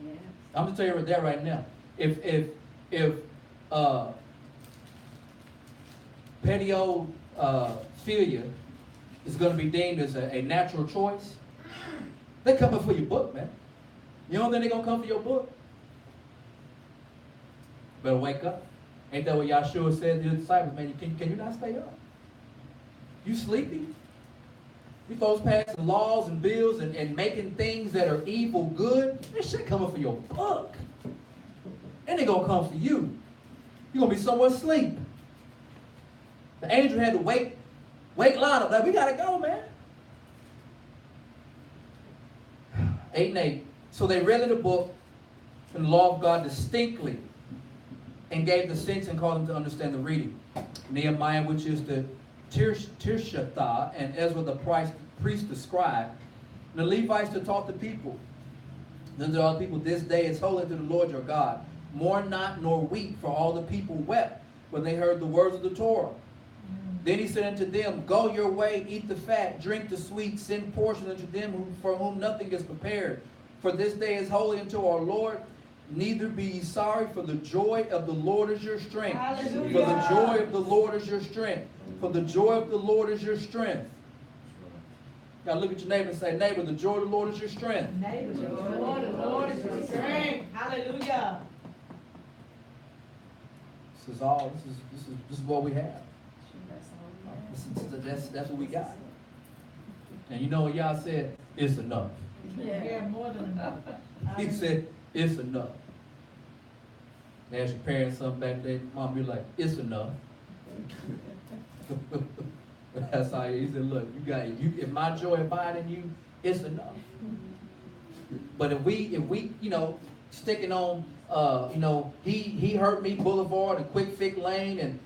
Yeah. I'm gonna tell you that right now. If pedophilia is gonna be deemed as a natural choice, they're coming for your book, man. You don't think they're gonna come for your book? Better wake up. Ain't that what Yahshua said to the disciples, man? Can you not stay up? You sleepy? You folks passing laws and bills and making things that are evil good. This shit coming for your book. And they gonna come for you. You're gonna be somewhere asleep. The angel had to wake Lot up. Like, we gotta go, man. 8 and 8. So they read in the book and the law of God distinctly and gave the sense and called them to understand the reading. Nehemiah, which is the Tirshatha, and Ezra the priest the scribe, and the Levites to taught the people. Then to all the people, this day is holy to the Lord your God. Mourn not nor weep, for all the people wept when they heard the words of the Torah. Then he said unto them, go your way, eat the fat, drink the sweet, send portion unto them for whom nothing is prepared. For this day is holy unto our Lord. Neither be ye sorry, for the joy of the Lord is your strength. Hallelujah. For the joy of the Lord is your strength. For the joy of the Lord is your strength. Now look at your neighbor and say, neighbor, the joy of the Lord is your strength. Neighbor, the joy of the Lord is your strength. Hallelujah. This is what we have. That's what we got. And you know what y'all said? It's enough. Yeah, more than enough. He said, it's enough. They ask your parents something back there, mom be like, it's enough. But that's how he said, look, if my joy abide in you, it's enough. But if we, sticking on, he hurt me Boulevard and Quick Fix Lane and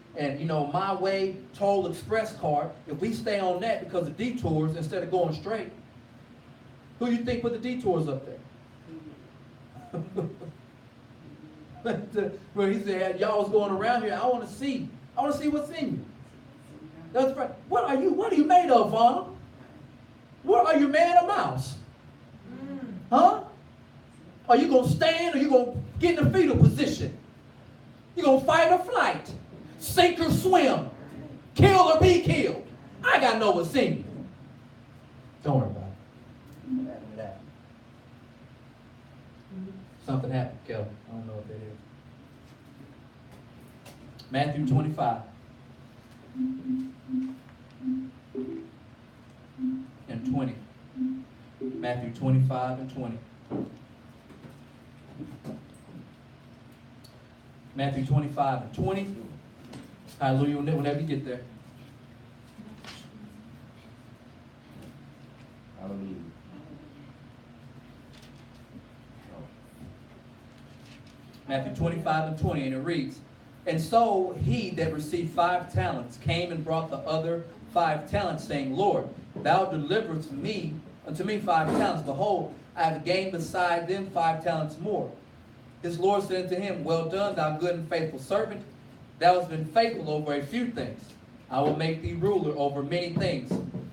my way Toll Express card, if we stay on that because of detours instead of going straight, who you think put the detours up there? Where he said, y'all was going around here, I want to see what's in you. That's right. What are you made of, Vaughn? What are you, man or mouse? Huh? Are you going to stand or you going to get in the fetal position? You going to fight or flight? Sink or swim? Kill or be killed? I got to know what's in you. Don't worry about it. Something happened, Kelly. I don't know what that is. Matthew 25. And 20. Matthew 25 and 20. Matthew 25 and 20. Hallelujah, whenever you get there. Hallelujah. Matthew 25 and 20, and it reads, and so he that received 5 talents came and brought the other 5 talents, saying, Lord, thou deliverest unto me 5 talents. Behold, I have gained beside them 5 talents more. His Lord said unto him, well done, thou good and faithful servant. Thou hast been faithful over a few things. I will make thee ruler over many things.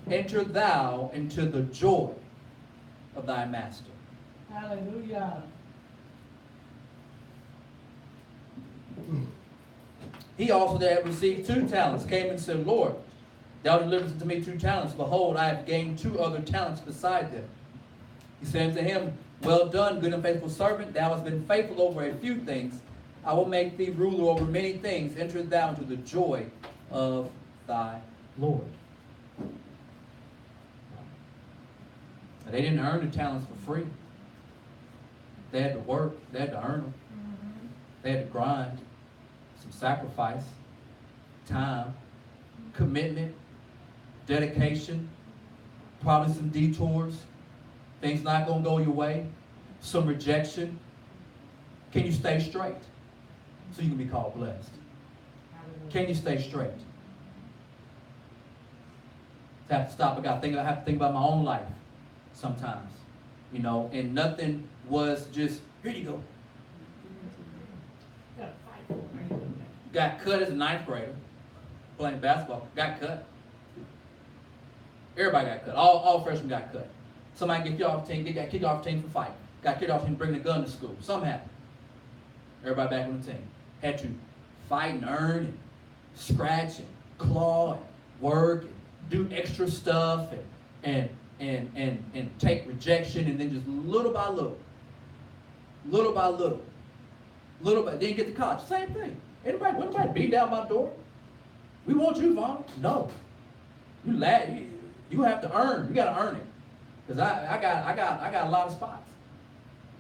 Enter thou into the joy of thy master. Hallelujah. He also that had received 2 talents came and said, Lord, thou deliverest unto me 2 talents. Behold, I have gained 2 other talents beside them. He said unto him, well done, good and faithful servant. Thou hast been faithful over a few things. I will make thee ruler over many things. Enter thou into the joy of thy Lord. Now, they didn't earn the talents for free. They had to work. They had to earn them. They had to grind. Some sacrifice, time, commitment, dedication, probably some detours, things not going to go your way, some rejection. Can you stay straight so you can be called blessed? Can you stay straight? I have to stop. I have to think about my own life sometimes, and nothing was just, here you go. Got cut as a 9th grader, playing basketball, got cut. Everybody got cut. All freshmen got cut. Somebody get kicked off the team, got kicked off the team for fighting. Got kicked off the team bringing a gun to school. Something happened. Everybody back on the team. Had to fight and earn and scratch and claw and work and do extra stuff and take rejection, and then just little by little, then get to college. Same thing. Anybody beat down my door? We want you, Vaughn. No. You have to earn. You got to earn it. Because I got a lot of spots.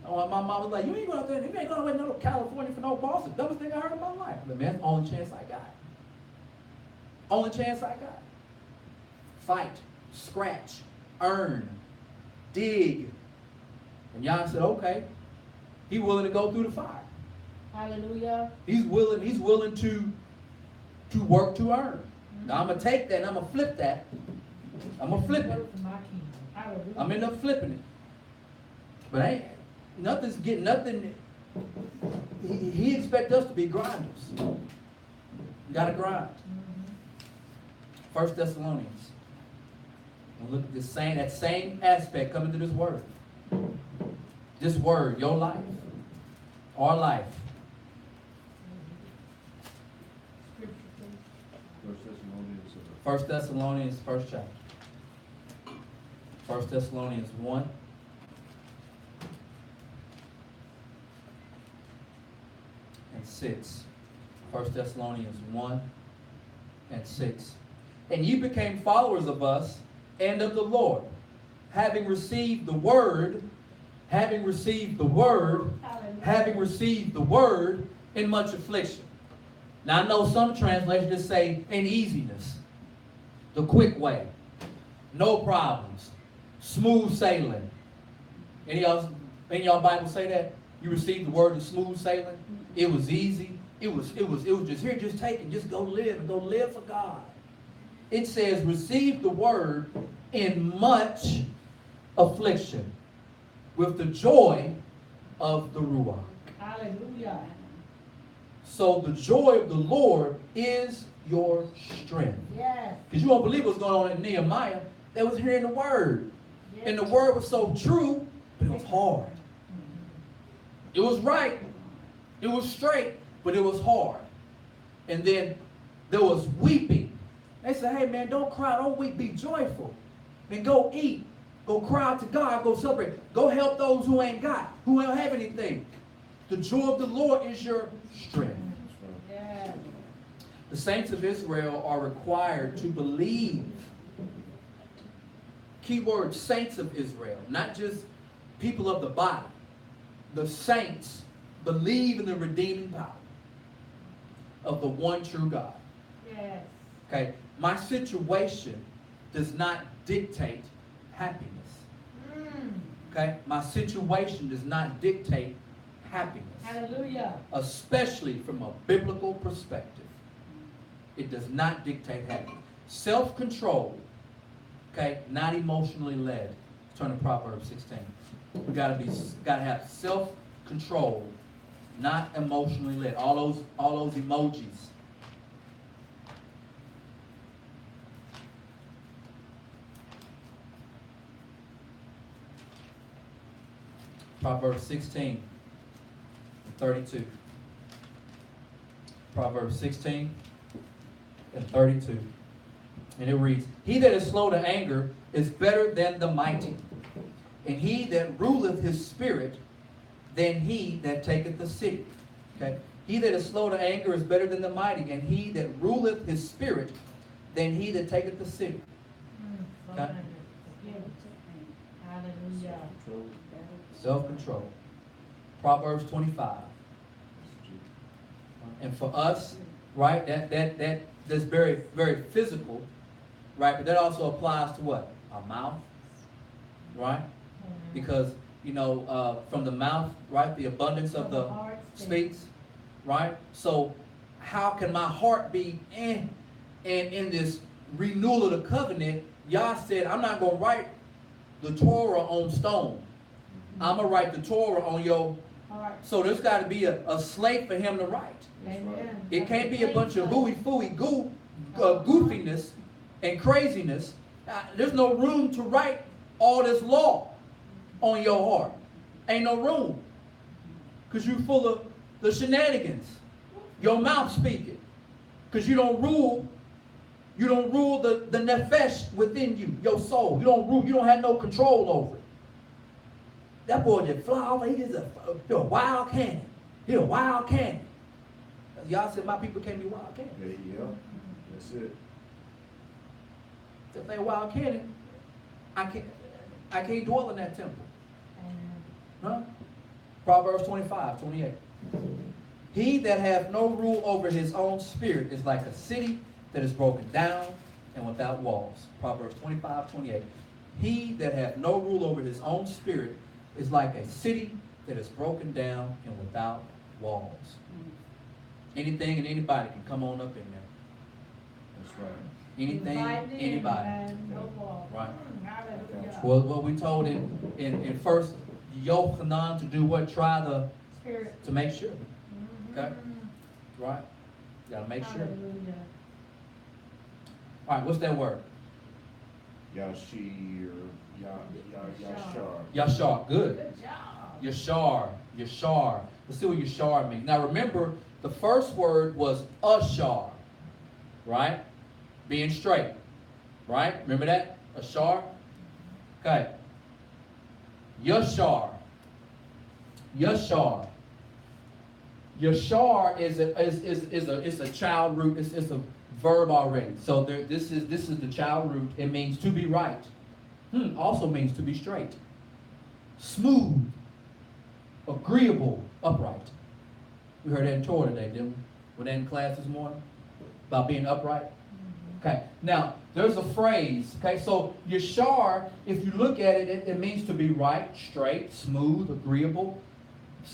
My mom was like, you ain't going to no California for no boss. The dumbest thing I heard in my life. But man, that's the only chance I got. Only chance I got. Fight, scratch, earn, dig. And y'all said, okay. He's willing to go through the fire. Hallelujah. He's willing to work to earn. Now I'm gonna take that and I'm gonna flip that. I'm gonna flip it. I'm end up flipping it. But nothing's getting nothing. He expects us to be grinders. You gotta grind. 1 Thessalonians. And look at that same aspect coming to this word. This word, your life, our life. 1 Thessalonians, first chapter. 1 Thessalonians 1. And 6. 1 Thessalonians 1 and 6. And ye became followers of us and of the Lord, having received the word in much affliction. Now I know some translations just say in easiness, the quick way, no problems, Smooth sailing. Any of y'all Bible say that? You received the word of smooth sailing? It was easy. It was just here, just take it, just go live and go live for God. It says, receive the word in much affliction with the joy of the Ruach. Hallelujah. So the joy of the Lord is your strength. Yes. Because you won't believe what's going on in Nehemiah. They was hearing the word. Yes. And the word was so true, but it was hard. It was right. It was straight, but it was hard. And then there was weeping. They said, hey man, don't cry, don't weep, be joyful. And go eat. Go cry out to God, go celebrate. Go help those who ain't got, who don't have anything. The joy of the Lord is your strength. Yes. The saints of Israel are required to believe. Keyword, saints of Israel, not just people of the body. The saints believe in the redeeming power of the one true God. Yes. Okay, my situation does not dictate happiness. Okay, my situation does not dictate happiness. Hallelujah. Especially from a biblical perspective. It does not dictate happiness. Self-control, okay, not emotionally led. Turn to Proverbs 16. We gotta have self-control, not emotionally led. All those emojis. Proverbs 16, 32. Proverbs 16 and 32. And it reads, he that is slow to anger is better than the mighty, and he that ruleth his spirit than he that taketh the city. Okay? He that is slow to anger is better than the mighty, and he that ruleth his spirit than he that taketh the city. Okay? Hallelujah. Self-control. Proverbs 25. And for us, right, that's very, very physical, right? But that also applies to what? Our mouth, right? Because, from the mouth, right, the abundance of the heart speaks, right? So how can my heart be in this renewal of the covenant? Yah said, I'm not going to write the Torah on stone. I'm going to write the Torah on your heart. So there's got to be a slate for him to write. Amen. It can't be a bunch of hooey-fooey goofiness and craziness. There's no room to write all this law on your heart. Ain't no room. Because you're full of the shenanigans. Your mouth speaking. Because you don't rule the nefesh within you, your soul. You don't have no control over it. That boy just fly off. He's a wild cannon. He's a wild cannon. Y'all said my people can't be wild cannon. Yeah, that's it. If they wild cannon, I can't dwell in that temple. Huh? Proverbs 25, 28. He that hath no rule over his own spirit is like a city that is broken down and without walls. Proverbs 25, 28. He that hath no rule over his own spirit is like a city that is broken down and without walls. Anything and anybody can come on up in there. That's right. Anything, anybody. No Right. Hallelujah. Well, what we told in First Yochanan to do what? Try the Spirit. to make sure. Okay? Right? You gotta make sure. Hallelujah. All right, what's that word? Yashir, Yashar. Yashar. Good. Good job. Yashar. Let's see what Yashar means. Now remember, the first word was ashar. Right? Being straight. Right? Remember that? Ashar? Okay. Yashar. Yashar. Yashar is a child root. It's a verb already. So this is the child root. It means to be right. Also means to be straight. Smooth. Agreeable. Upright. We heard that in Torah today, didn't we? Were they in class this morning? About being upright? Okay, now there's a phrase. Okay, so yashar, if you look at it, it means to be right, straight, smooth, agreeable.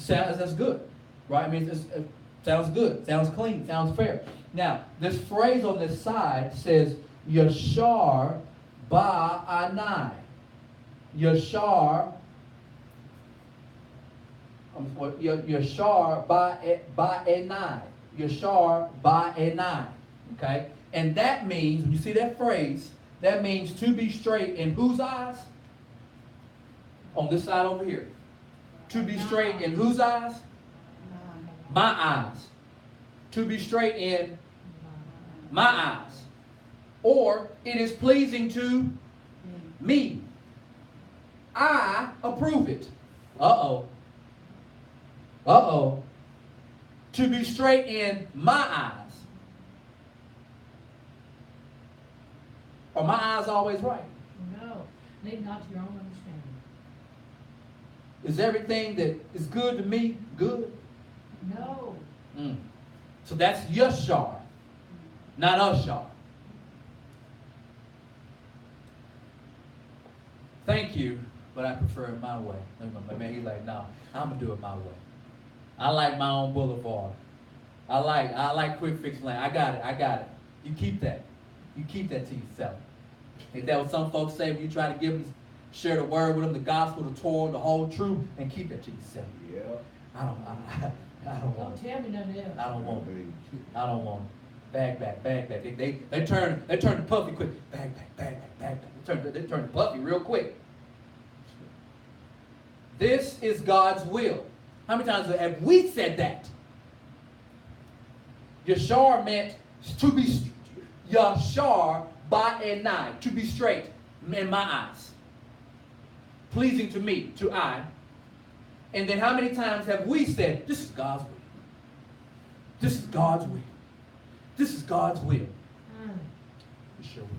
That's good, right? I mean, it sounds good, sounds clean, sounds fair. Now, this phrase on this side says yashar ba'anai. Yashar. Yashar ba'enai. Yashar ba'enai. Okay? And that means, when you see that phrase, that means to be straight in whose eyes? On this side over here. To be straight in whose eyes? My eyes. To be straight in my eyes. Or it is pleasing to me. I approve it. Uh-oh. Uh-oh. To be straight in my eyes. Are my eyes always right? No, lead not to your own understanding. Is everything that is good to me good? No. So that's yashar, not ashar. Thank you, but I prefer it my way. Man, he's like, no, I'm gonna do it my way. I like my own boulevard. I like quick fix lane. I got it. You keep that. You keep that to yourself. Ain't that what some folks say when you try to give them, share the word with them, the gospel, the Torah, the whole truth, and keep that to yourself. Yeah. I don't want Don't tell me nothing else. it. I don't want it. I don't want it. Bag back. They turn to Puffy quick. Bag back. They turn to Puffy real quick. This is God's will. How many times have we said that? Yashar meant to be Yashar ba'enai, to be straight in my eyes. Pleasing to me, to I. And then how many times have we said, this is God's will. This is God's will. This is God's will. It's your will.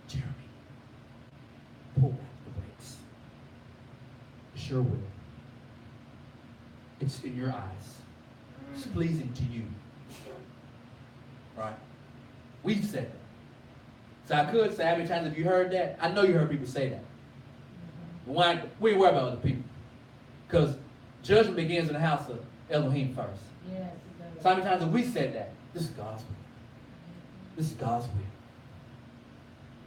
Jeremy, pull back the brakes. It's your will. It's in your eyes. It's pleasing to you. Right? We've said that. So I could say, how many times have you heard that? I know you heard people say that. But we ain't worry about other people. Because judgment begins in the house of Elohim first. Yes, it does. So how many times have we said that? This is God's will. This is God's will.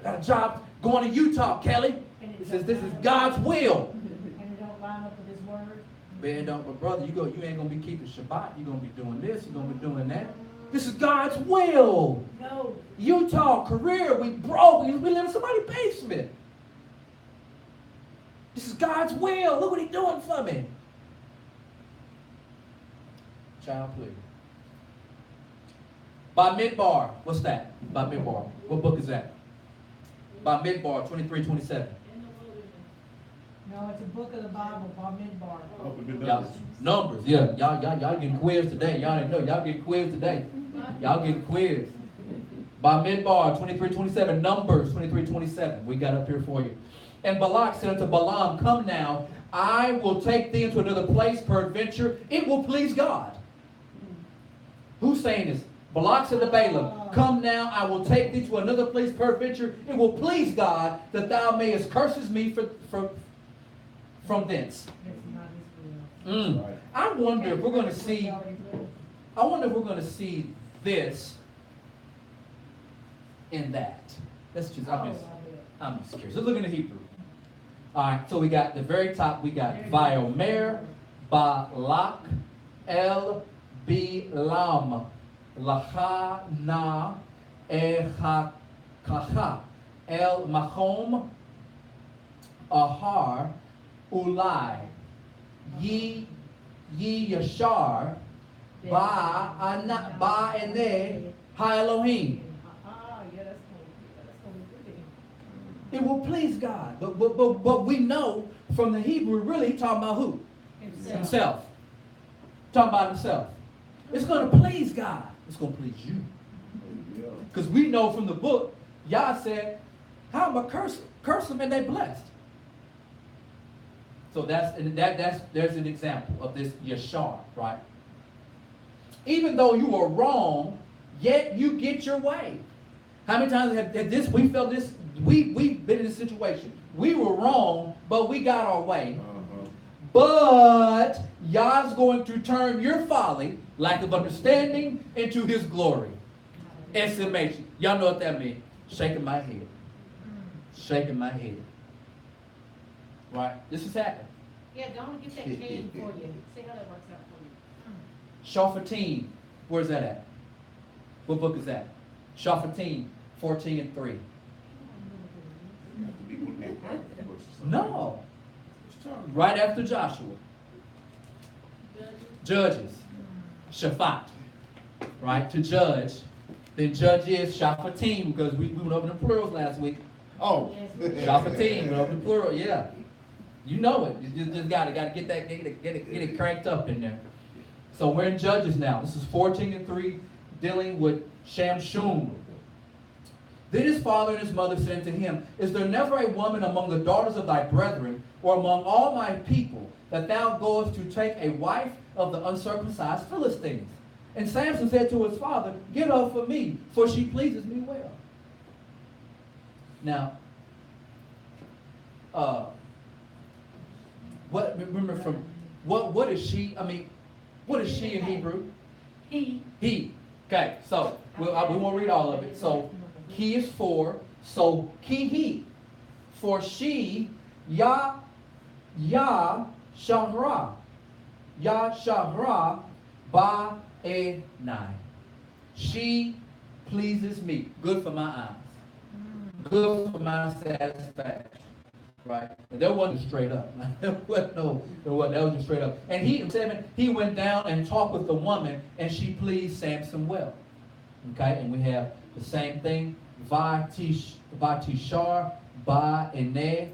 I got a job going to Utah, Kelly. It says this is God's will. And it don't line up with his word. But brother, you ain't gonna be keeping Shabbat. You're gonna be doing this. You're gonna be doing that. This is God's will. No. Utah career, we broke. We live in somebody's basement. This is God's will. Look what He's doing for me. Child, please. Bamidbar. What's that? Bamidbar. What book is that? Bamidbar 23:27. No, it's a book of the Bible, Midbar. Y'all, numbers, yeah. Y'all getting quizzed today. Y'all didn't know. Y'all getting quizzed today. Y'all getting quizzed. Bamidbar 23:27. Numbers 23:27. We got up here for you. And Balak said unto Balaam, come now, I will take thee into another place, peradventure, it will please God. Who's saying this? Balak said to Balaam, come now, I will take thee to another place, peradventure, it will please God, that thou mayest curses me from thence. Right. I wonder if we're going to see, this in that. That's just, I'm just curious. Let's look in the Hebrew. All right, so we got the very top, we got Viomer, Balak, El, Bilam, Lacha, Na, Echakacha, El, Mahom, Ahar, Ulai, Ye Yashar, Ba'ene, Ha Elohim. It will please God. But we know from the Hebrew, really, he's talking about who? Himself. Talking about himself. It's going to please God. It's going to please you. Because we know from the book, Yah said, how am I curse them and they blessed? So there's an example of this Yashar, right? Even though you are wrong, yet you get your way. How many times have we felt this? We've been in this situation. We were wrong, but we got our way. But Yah's going to turn your folly, lack of understanding, into his glory. Exclamation. Y'all know what that means. Shaking my head. Shaking my head. Right? This is happening. Yeah, don't get that cane for you. See how that works out for you. Shaphatim. Where's that at? What book is that? Shaphatim 14 and 3. No. Right after Joshua. Judges. Shaphat. Right? To judge. Then judge is Shaphatim, because we went over the plurals last week. Oh. Shaphatim, went over the plural, yeah. You know it. You just gotta get that, get it cranked up in there. So we're in Judges now. This is 14 and 3, dealing with Shamshun. Then his father and his mother said to him, Is there never a woman among the daughters of thy brethren, or among all my people, that thou goest to take a wife of the uncircumcised Philistines? And Samson said to his father, Get her for me, for she pleases me well. Now, what is she? I mean, what is she in Hebrew? He. Okay, so we won't read all of it. So he is for, so he. For she, Shahra. Shahra Ba'enai. She pleases me. Good for my eyes. Good for my satisfaction. Right? And that wasn't straight up. That was just straight up. And he went down and talked with the woman, and she pleased Samson well. Okay? And we have the same thing. Vatishar Ba'enai.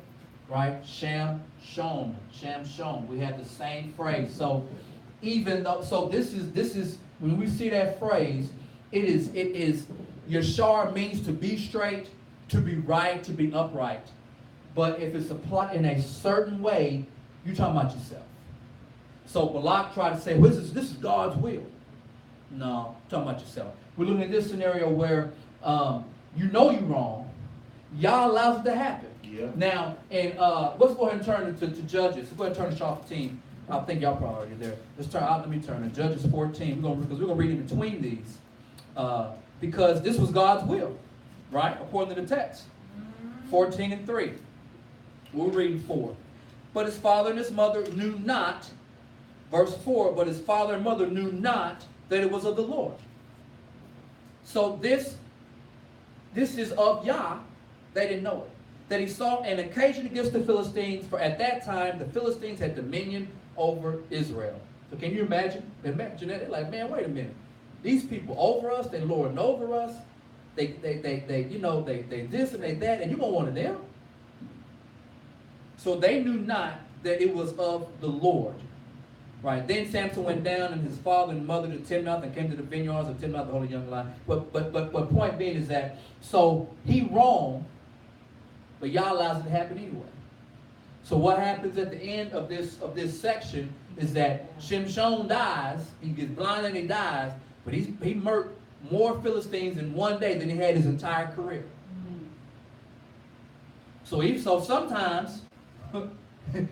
Right? Shamshon. We have the same phrase. So even though, so this is when we see that phrase, it is Yashar means to be straight, to be right, to be upright. But if it's applied in a certain way, you're talking about yourself. So Balak tried to say, well, this is God's will. No, talking about yourself. We're looking at this scenario where you know you're wrong. Yah allows it to happen. Yeah. Now, and let's go ahead and turn to Judges. Let's go ahead and turn to Shaphatim. I think y'all probably already there. Let me turn to Judges 14. Because we're going to read in between these. Because this was God's will, right? According to the text. 14 and 3. We're reading 4. But his father and his mother knew not, verse 4, but his father and mother knew not that it was of the Lord. So this is of Yah. They didn't know it. That he sought an occasion against the Philistines, for at that time the Philistines had dominion over Israel. So can you imagine? Imagine that. They're like, man, wait a minute. These people over us, they lording over us. They this and they that, and you want one of them? So they knew not that it was of the Lord. Right. Then Samson went down and his father and mother to Timnath and came to the vineyards of Timnath, the holy young lion. But point being is that, so he wrong, but Yah allows it to happen anyway. So what happens at the end of this section is that Shimshon dies, he gets blind and he dies, but he murked more Philistines in one day than he had his entire career. So sometimes,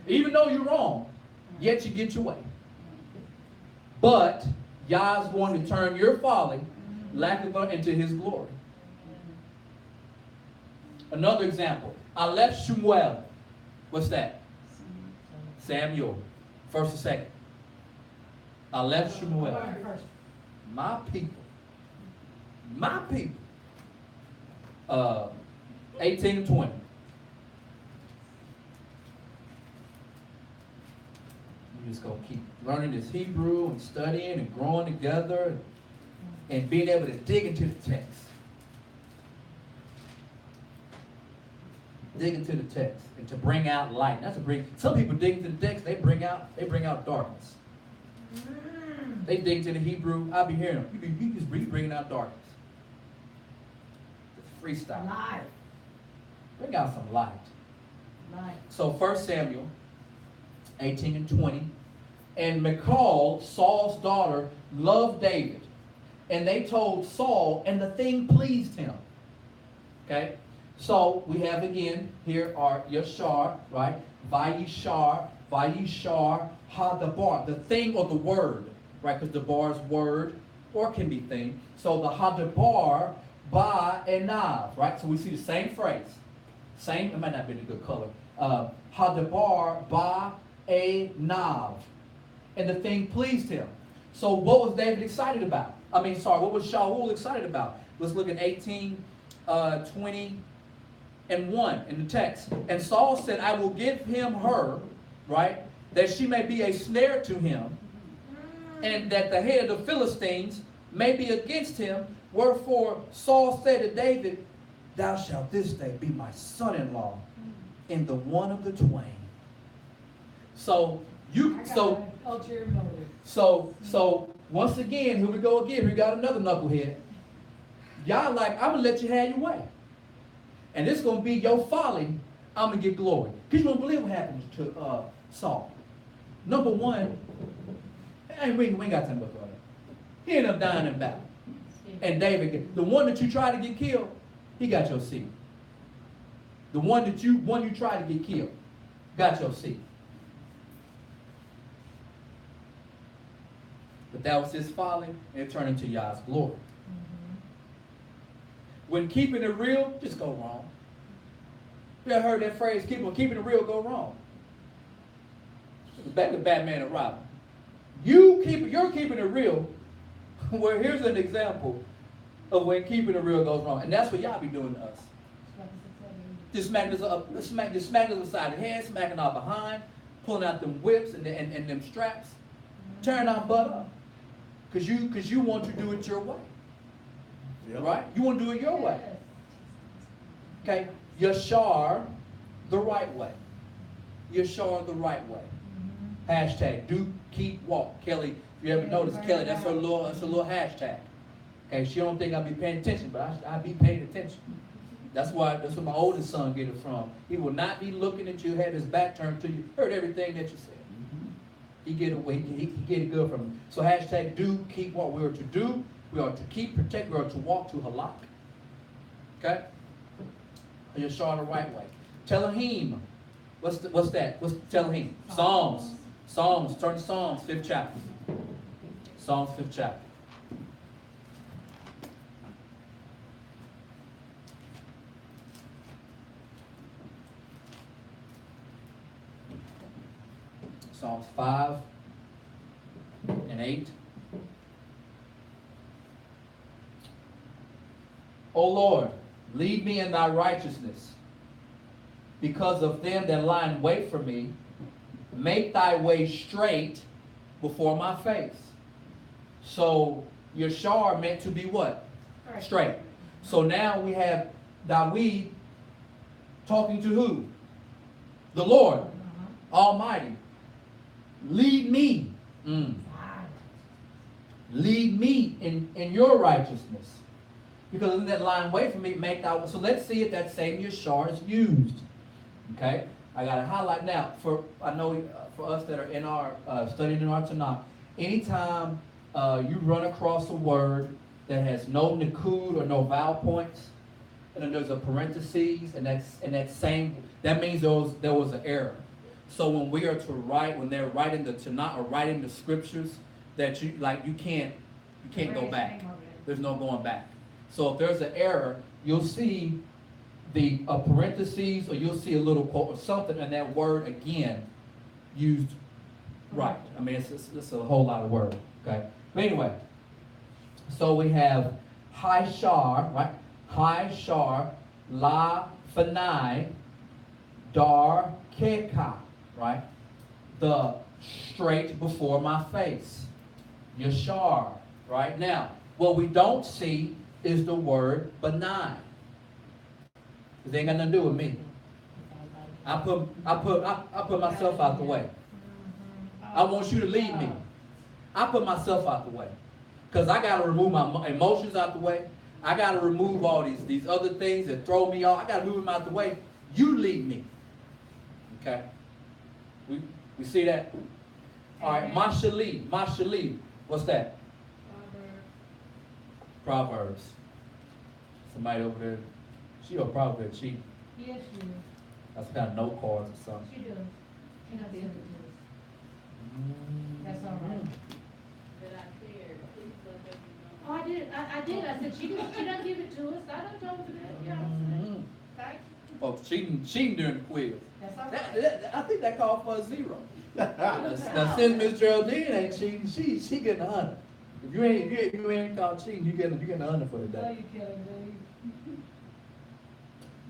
even though you're wrong, yet you get your way. But Yah is going to turn your folly, lack of into his glory. Another example. Aleph Shmuel. What's that? Samuel. First and second. Aleph Shmuel. My people. 18 and 20. We're just going to keep learning this Hebrew and studying and growing together and being able to dig into the text. Dig into the text and to bring out light. That's some people dig into the text, they bring out darkness. They dig into the Hebrew, I'll be hearing them. You just bringing out darkness. It's freestyle. Light. Bring out some light. Light. So 1 Samuel 18 and 20. And Michal, Saul's daughter, loved David. And they told Saul, and the thing pleased him. Okay? So we have again, here are Yashar, right? Vayishar, Hadabar, the thing or the word, right? Because the bar is word or can be thing. So the Hadabar, Ba, and Nav, right? So we see the same phrase. Same, it might not be in a good color. Hadabar, Ba, A, Nav. And the thing pleased him. So what was David excited about? What was Shaul excited about? Let's look at 18, 20, and 1 in the text. And Saul said, I will give him her, right, that she may be a snare to him, and that the head of the Philistines may be against him. Wherefore Saul said to David, thou shalt this day be my son-in-law in the one of the twain. So once again, here we go again. We got another knucklehead. Y'all like, I'm gonna let you have your way. And it's going to be your folly, I'm going to get glory. Because you don't believe what happened to Saul. Number one, we ain't got time about that. He ended up dying in battle. And David, the one that you tried to get killed, he got your seat. The one you tried to get killed, got your seat. But that was his folly, and it turned into Yah's glory. When keeping it real, just go wrong. You ever heard that phrase, keeping it real, go wrong? Back to Batman and Robin. You're keeping it real, well, here's an example of when keeping it real goes wrong. And that's what y'all be doing to us. Just smacking us upside the head, smacking our behind, pulling out them whips and them straps, tearing our butt up. Because you want to do it your way. Yep. Right? You want to do it your way. Okay? Yashar, the right way. Yashar, the right way. Hashtag, do, keep, walk. Kelly, if you ever notice, Kelly, that's her little hashtag. Okay, she don't think I'll be paying attention, but I be paying attention. That's where my oldest son get it from. He will not be looking at you, have his back turned to you, heard everything that you said. He get it good from you. So hashtag, do, keep, walk. We are to do. We are to keep, protect. We are to walk to halak. Okay? Yashar the right way. Telahim. What's that? What's Telahim? Psalms. Turn to Psalms, 5th chapter. Psalms, 5th chapter. Psalms 5 and 8. O Lord, lead me in thy righteousness. Because of them that lie in wait for me, make thy way straight before my face. So Yashar meant to be what? Right. Straight. So now we have David talking to who? The Lord Almighty. Lead me. Lead me in your righteousness. Because in that line, wait for me, make thy way. So let's see if that same Yashar is used. Okay? I got to highlight now. For us that are in our studying in our Tanakh, anytime you run across a word that has no nikud or no vowel points, and then there's a parentheses, and that means there was an error. So when we are to write, when they're writing the Tanakh or writing the scriptures, that you can't go back. There's no going back. So if there's an error, you'll see the parentheses, or you'll see a little quote or something, and that word again used right. I mean, it's a whole lot of word. Okay. But anyway, so we have High Shar, right? High Shar, La Fanai, Dar Keka, right? The straight before my face. Yashar, right? Now, what we don't see is the word benign. It ain't got nothing to do with me. I put myself out the way. I want you to lead me. I put myself out the way. Because I got to remove my emotions out the way. I got to remove all these other things that throw me off. I got to move them out the way. You lead me. Okay? We see that? All right, Mashali. What's that? Proverbs. Somebody over there She'll probably cheat. Yes, she is. That's kind of note cards or something. She does. She does send it to us. That's all right. That I care, please let them know. Oh, I did. I said, she doesn't give it to us. I done told her that. Yeah. Mhm. Thank you. Oh, cheating during the quiz. That's all That, right. I think that called for a 0. Now, since Miss Geraldine ain't cheating, she getting 100. If you ain't called cheating, you getting 100 for the Love day. you, Kelly, babe.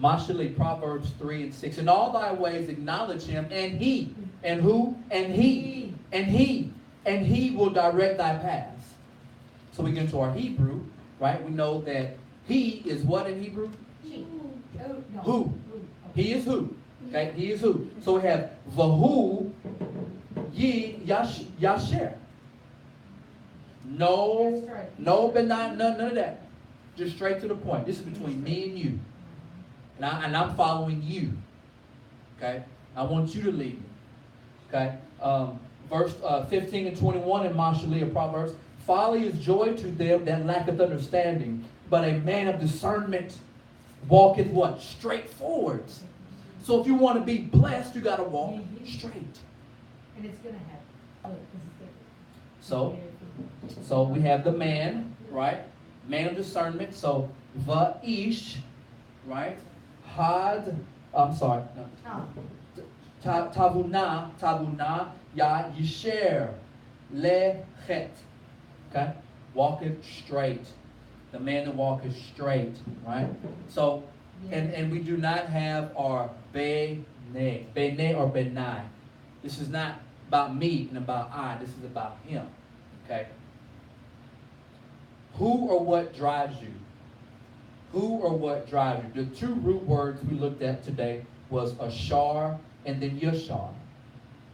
Mashali, Proverbs 3 and 6. In all thy ways acknowledge him, and he, and who? And he, and he will direct thy paths. So we get into our Hebrew, right? We know that he is what in Hebrew? She. Oh, no. Who? Okay. He is who? Okay, he is who? So we have Vahu Ye Yasher. No, That's right. no, but not none of that. Just straight to the point. This is between me and you. And I'm following you. Okay? I want you to lead me. Okay? Verse 15 and 21 in Mashali of Proverbs. Folly is joy to them that lacketh understanding, but a man of discernment walketh what? Straight forwards. So if you want to be blessed, you got to walk straight. And it's gonna happen. Look, this is good. So we have the man, right? Man of discernment. So Va'ish, right? I'm sorry. No. Tavuna, Ya Yisher, Lechet. Okay? Walking straight. The man that walketh straight, right? So, and we do not have our bene or benai. This is not about me and about I. This is about him. Okay? Who or what drives you? Who or what drives you? The two root words we looked at today was ashar and then yashar.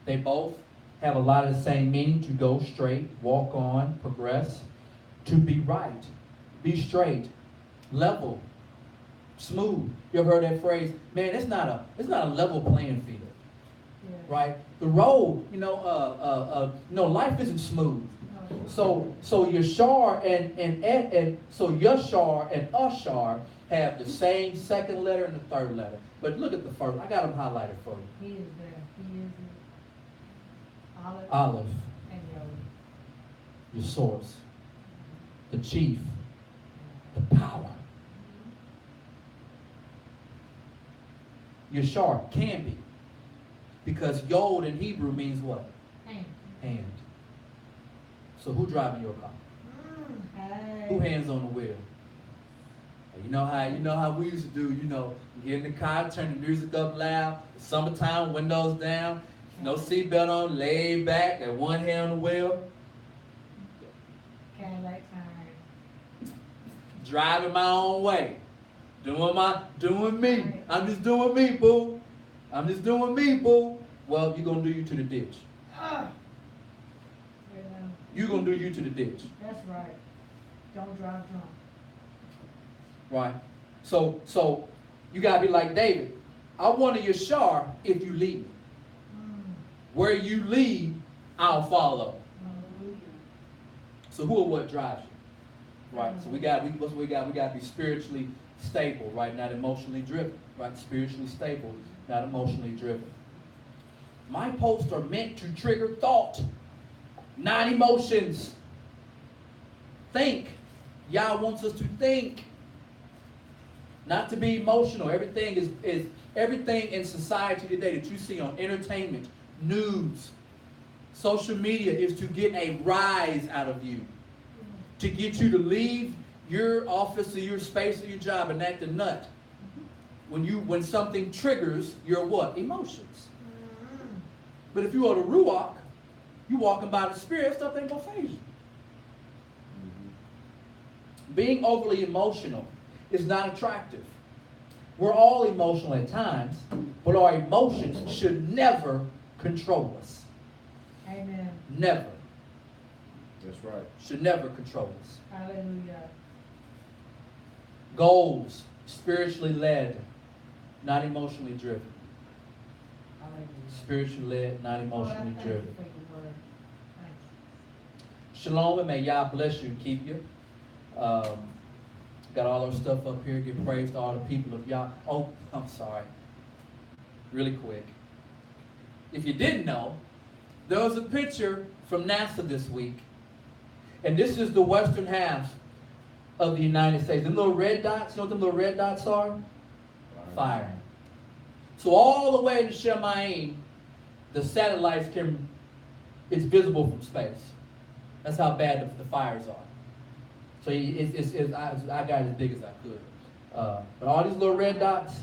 They both have a lot of the same meaning: to go straight, walk on, progress, to be right, be straight, level, smooth. You ever heard that phrase? Man, it's not a level playing field, right? The road, life isn't smooth. So Yashar and so Yashar and Ashar have the same second letter and the third letter. But look at the first. I got them highlighted for you. He is there. He is there. Olive, And Yod. your source, the chief, the power. Yashar can be, because Yod in Hebrew means what? Hand. So who driving your car? Hey. Who hands on the wheel? You know how we used to do, get in the car, turn the music up loud, summertime, windows down, no seatbelt on, laid back, and one hand on the wheel. Cadillac time. Driving my own way. Doing me. I'm just doing me, boo. I'm just doing me, boo. Well, you're going to do you to the ditch. You're going to do you to the ditch. That's right. Don't drive drunk. Right? So you got to be like David. I want a Yashar if you lead me. Where you lead, I'll follow. So who or what drives you? Right? So we got to be spiritually stable, right? Not emotionally driven. Right? Spiritually stable, not emotionally driven. My posts are meant to trigger thought, not emotions. Think. Yah wants us to think, not to be emotional. Everything is everything in society today that you see on entertainment, news, social media is to get a rise out of you, to get you to leave your office or your space or your job and act a nut. When something triggers your what? Emotions. But if you are the Ruach, you walking by the Spirit, stuff ain't gonna faze you. Being overly emotional is not attractive. We're all emotional at times, but our emotions should never control us. Amen. Never. That's right. Should never control us. Hallelujah. Goals, spiritually led, not emotionally driven. Hallelujah. Spiritually led, not emotionally Lord, I thank driven. you for your word. Thank Shalom, and may Yah bless you and keep you. Got all our stuff up here. Give praise to all the people of y'all. Oh, I'm sorry. Really quick. If you didn't know, there was a picture from NASA this week. And this is the western half of the United States. The little red dots, you know what the little red dots are? Fire. So all the way to Shemaim, the satellites it's visible from space. That's how bad the fires are. So I got it as big as I could. But all these little red dots,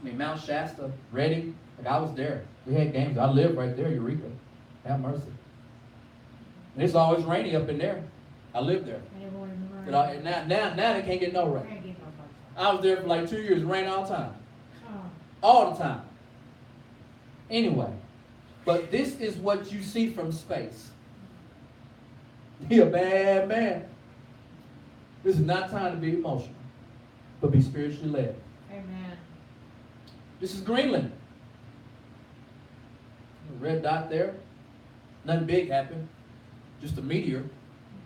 I mean, Mount Shasta, Redding, like I was there. We had games. I lived right there, Eureka. Have mercy. And it's always rainy up in there. I lived there. But now they can't get no rain. I was there for like 2 years. It rained all the time. All the time. Anyway, but this is what you see from space. Be a bad man. This is not time to be emotional, but be spiritually led. Amen. This is Greenland. Red dot there. Nothing big happened. Just a meteor.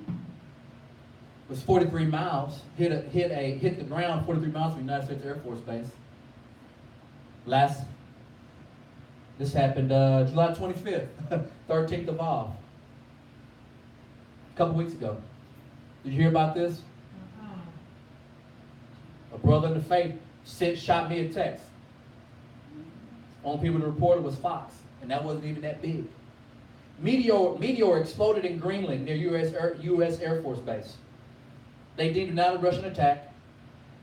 It was 43 miles. Hit the ground 43 miles from the United States Air Force Base. This happened July 25th, 13th of Av. A couple weeks ago. Did you hear about this? A brother in the faith shot me a text. Only people to report it was Fox, and that wasn't even that big. Meteor exploded in Greenland near U.S. Air Force Base. They deemed it not a Russian attack.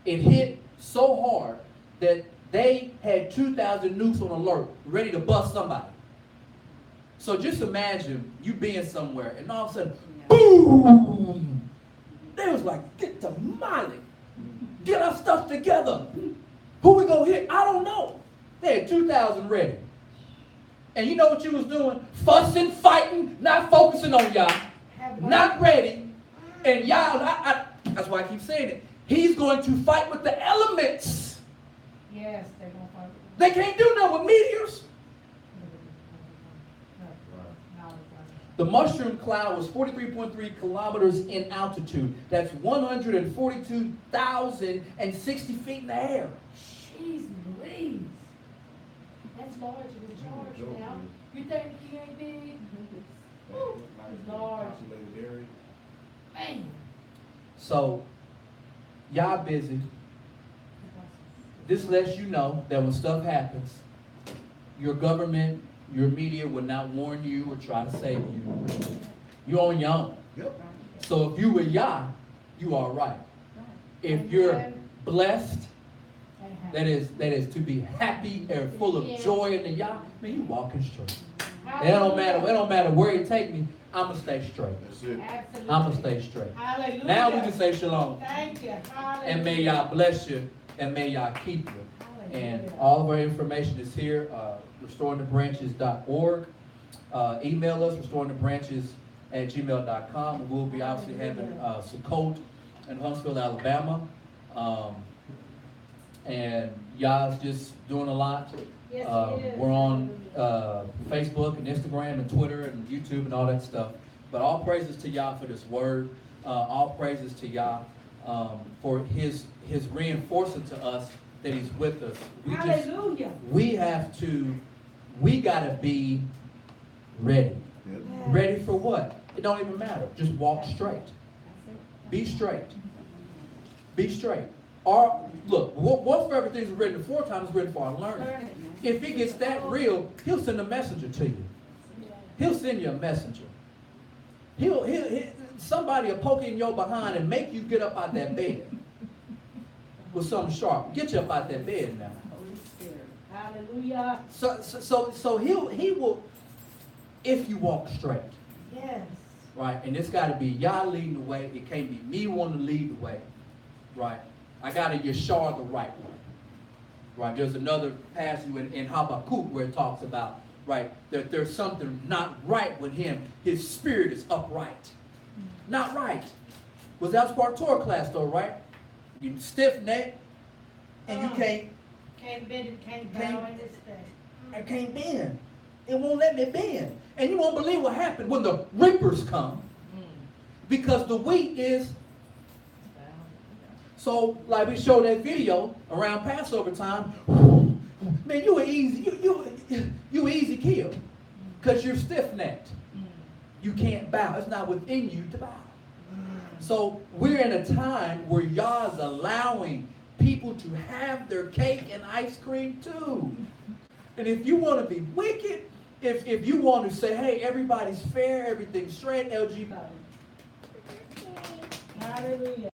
It hit so hard that they had 2,000 nukes on alert, ready to bust somebody. So just imagine you being somewhere, and all of a sudden, boom! They was like, get to Molly. Get our stuff together. Who we gonna hit? I don't know. They had 2,000 ready. And you know what you was doing? Fussing, fighting, not focusing on y'all. Not ready. And y'all, that's why I keep saying it. He's going to fight with the elements. Yes, they're going to fight. They can't do nothing with meteors. The mushroom cloud was 43.3 kilometers in altitude. That's 142,060 feet in the air. Jeez Louise. That's large in the charge now. You think he ain't big? It's large. Man. So, y'all busy. This lets you know that when stuff happens, your government, your media will not warn you or try to save you. You're on your own. Yep. So if you were Yah, you are right. If you're blessed, that is to be happy and full of joy in the Yah, man, you walking straight. It don't matter where you take me, I'ma stay straight. That's it. Absolutely. I'ma stay straight. Hallelujah. Now we can say shalom. Thank you. Hallelujah. And may Yah bless you and may Yah keep you. And all of our information is here, restoringthebranches.org. Email us, restoringthebranches@gmail.com. We'll be obviously having Sukkot in Huntsville, Alabama. And Yah's just doing a lot. Yes, he is. We're on Facebook and Instagram and Twitter and YouTube and all that stuff. But all praises to Yah for this word. All praises to Yah for his reinforcing to us that he's with us. Hallelujah. We gotta be ready. Yep. Ready for what? It don't even matter. Just walk straight. Be straight. Be straight. Look, what's for everything's written aforetime is written for our learning. If it gets that real, he'll send a messenger to you. He'll send you a messenger. Somebody will poke in your behind and make you get up out that bed with something sharp. Get you up out that bed now. Holy Spirit. Hallelujah. So he will, if you walk straight. Yes. Right? And it's got to be Yah leading the way. It can't be me wanting to lead the way. Right? I got to yashar the right way. Right? There's another passage in Habakkuk where it talks about, right, that there's something not right with him. His spirit is upright. Not right. Was that part Torah class though, right? You stiff neck and you can't bend it, can't bow in this thing. I can't bend. It won't let me bend. And you won't believe what happened when the reapers come. Because the wheat is So, like we showed that video around Passover time, man, you easy kill, because you're stiff-necked. You can't bow. It's not within you to bow. So we're in a time where Yah's allowing people to have their cake and ice cream too. And if you want to be wicked, if you want to say, hey, everybody's fair, everything's straight, LGBT. Hallelujah.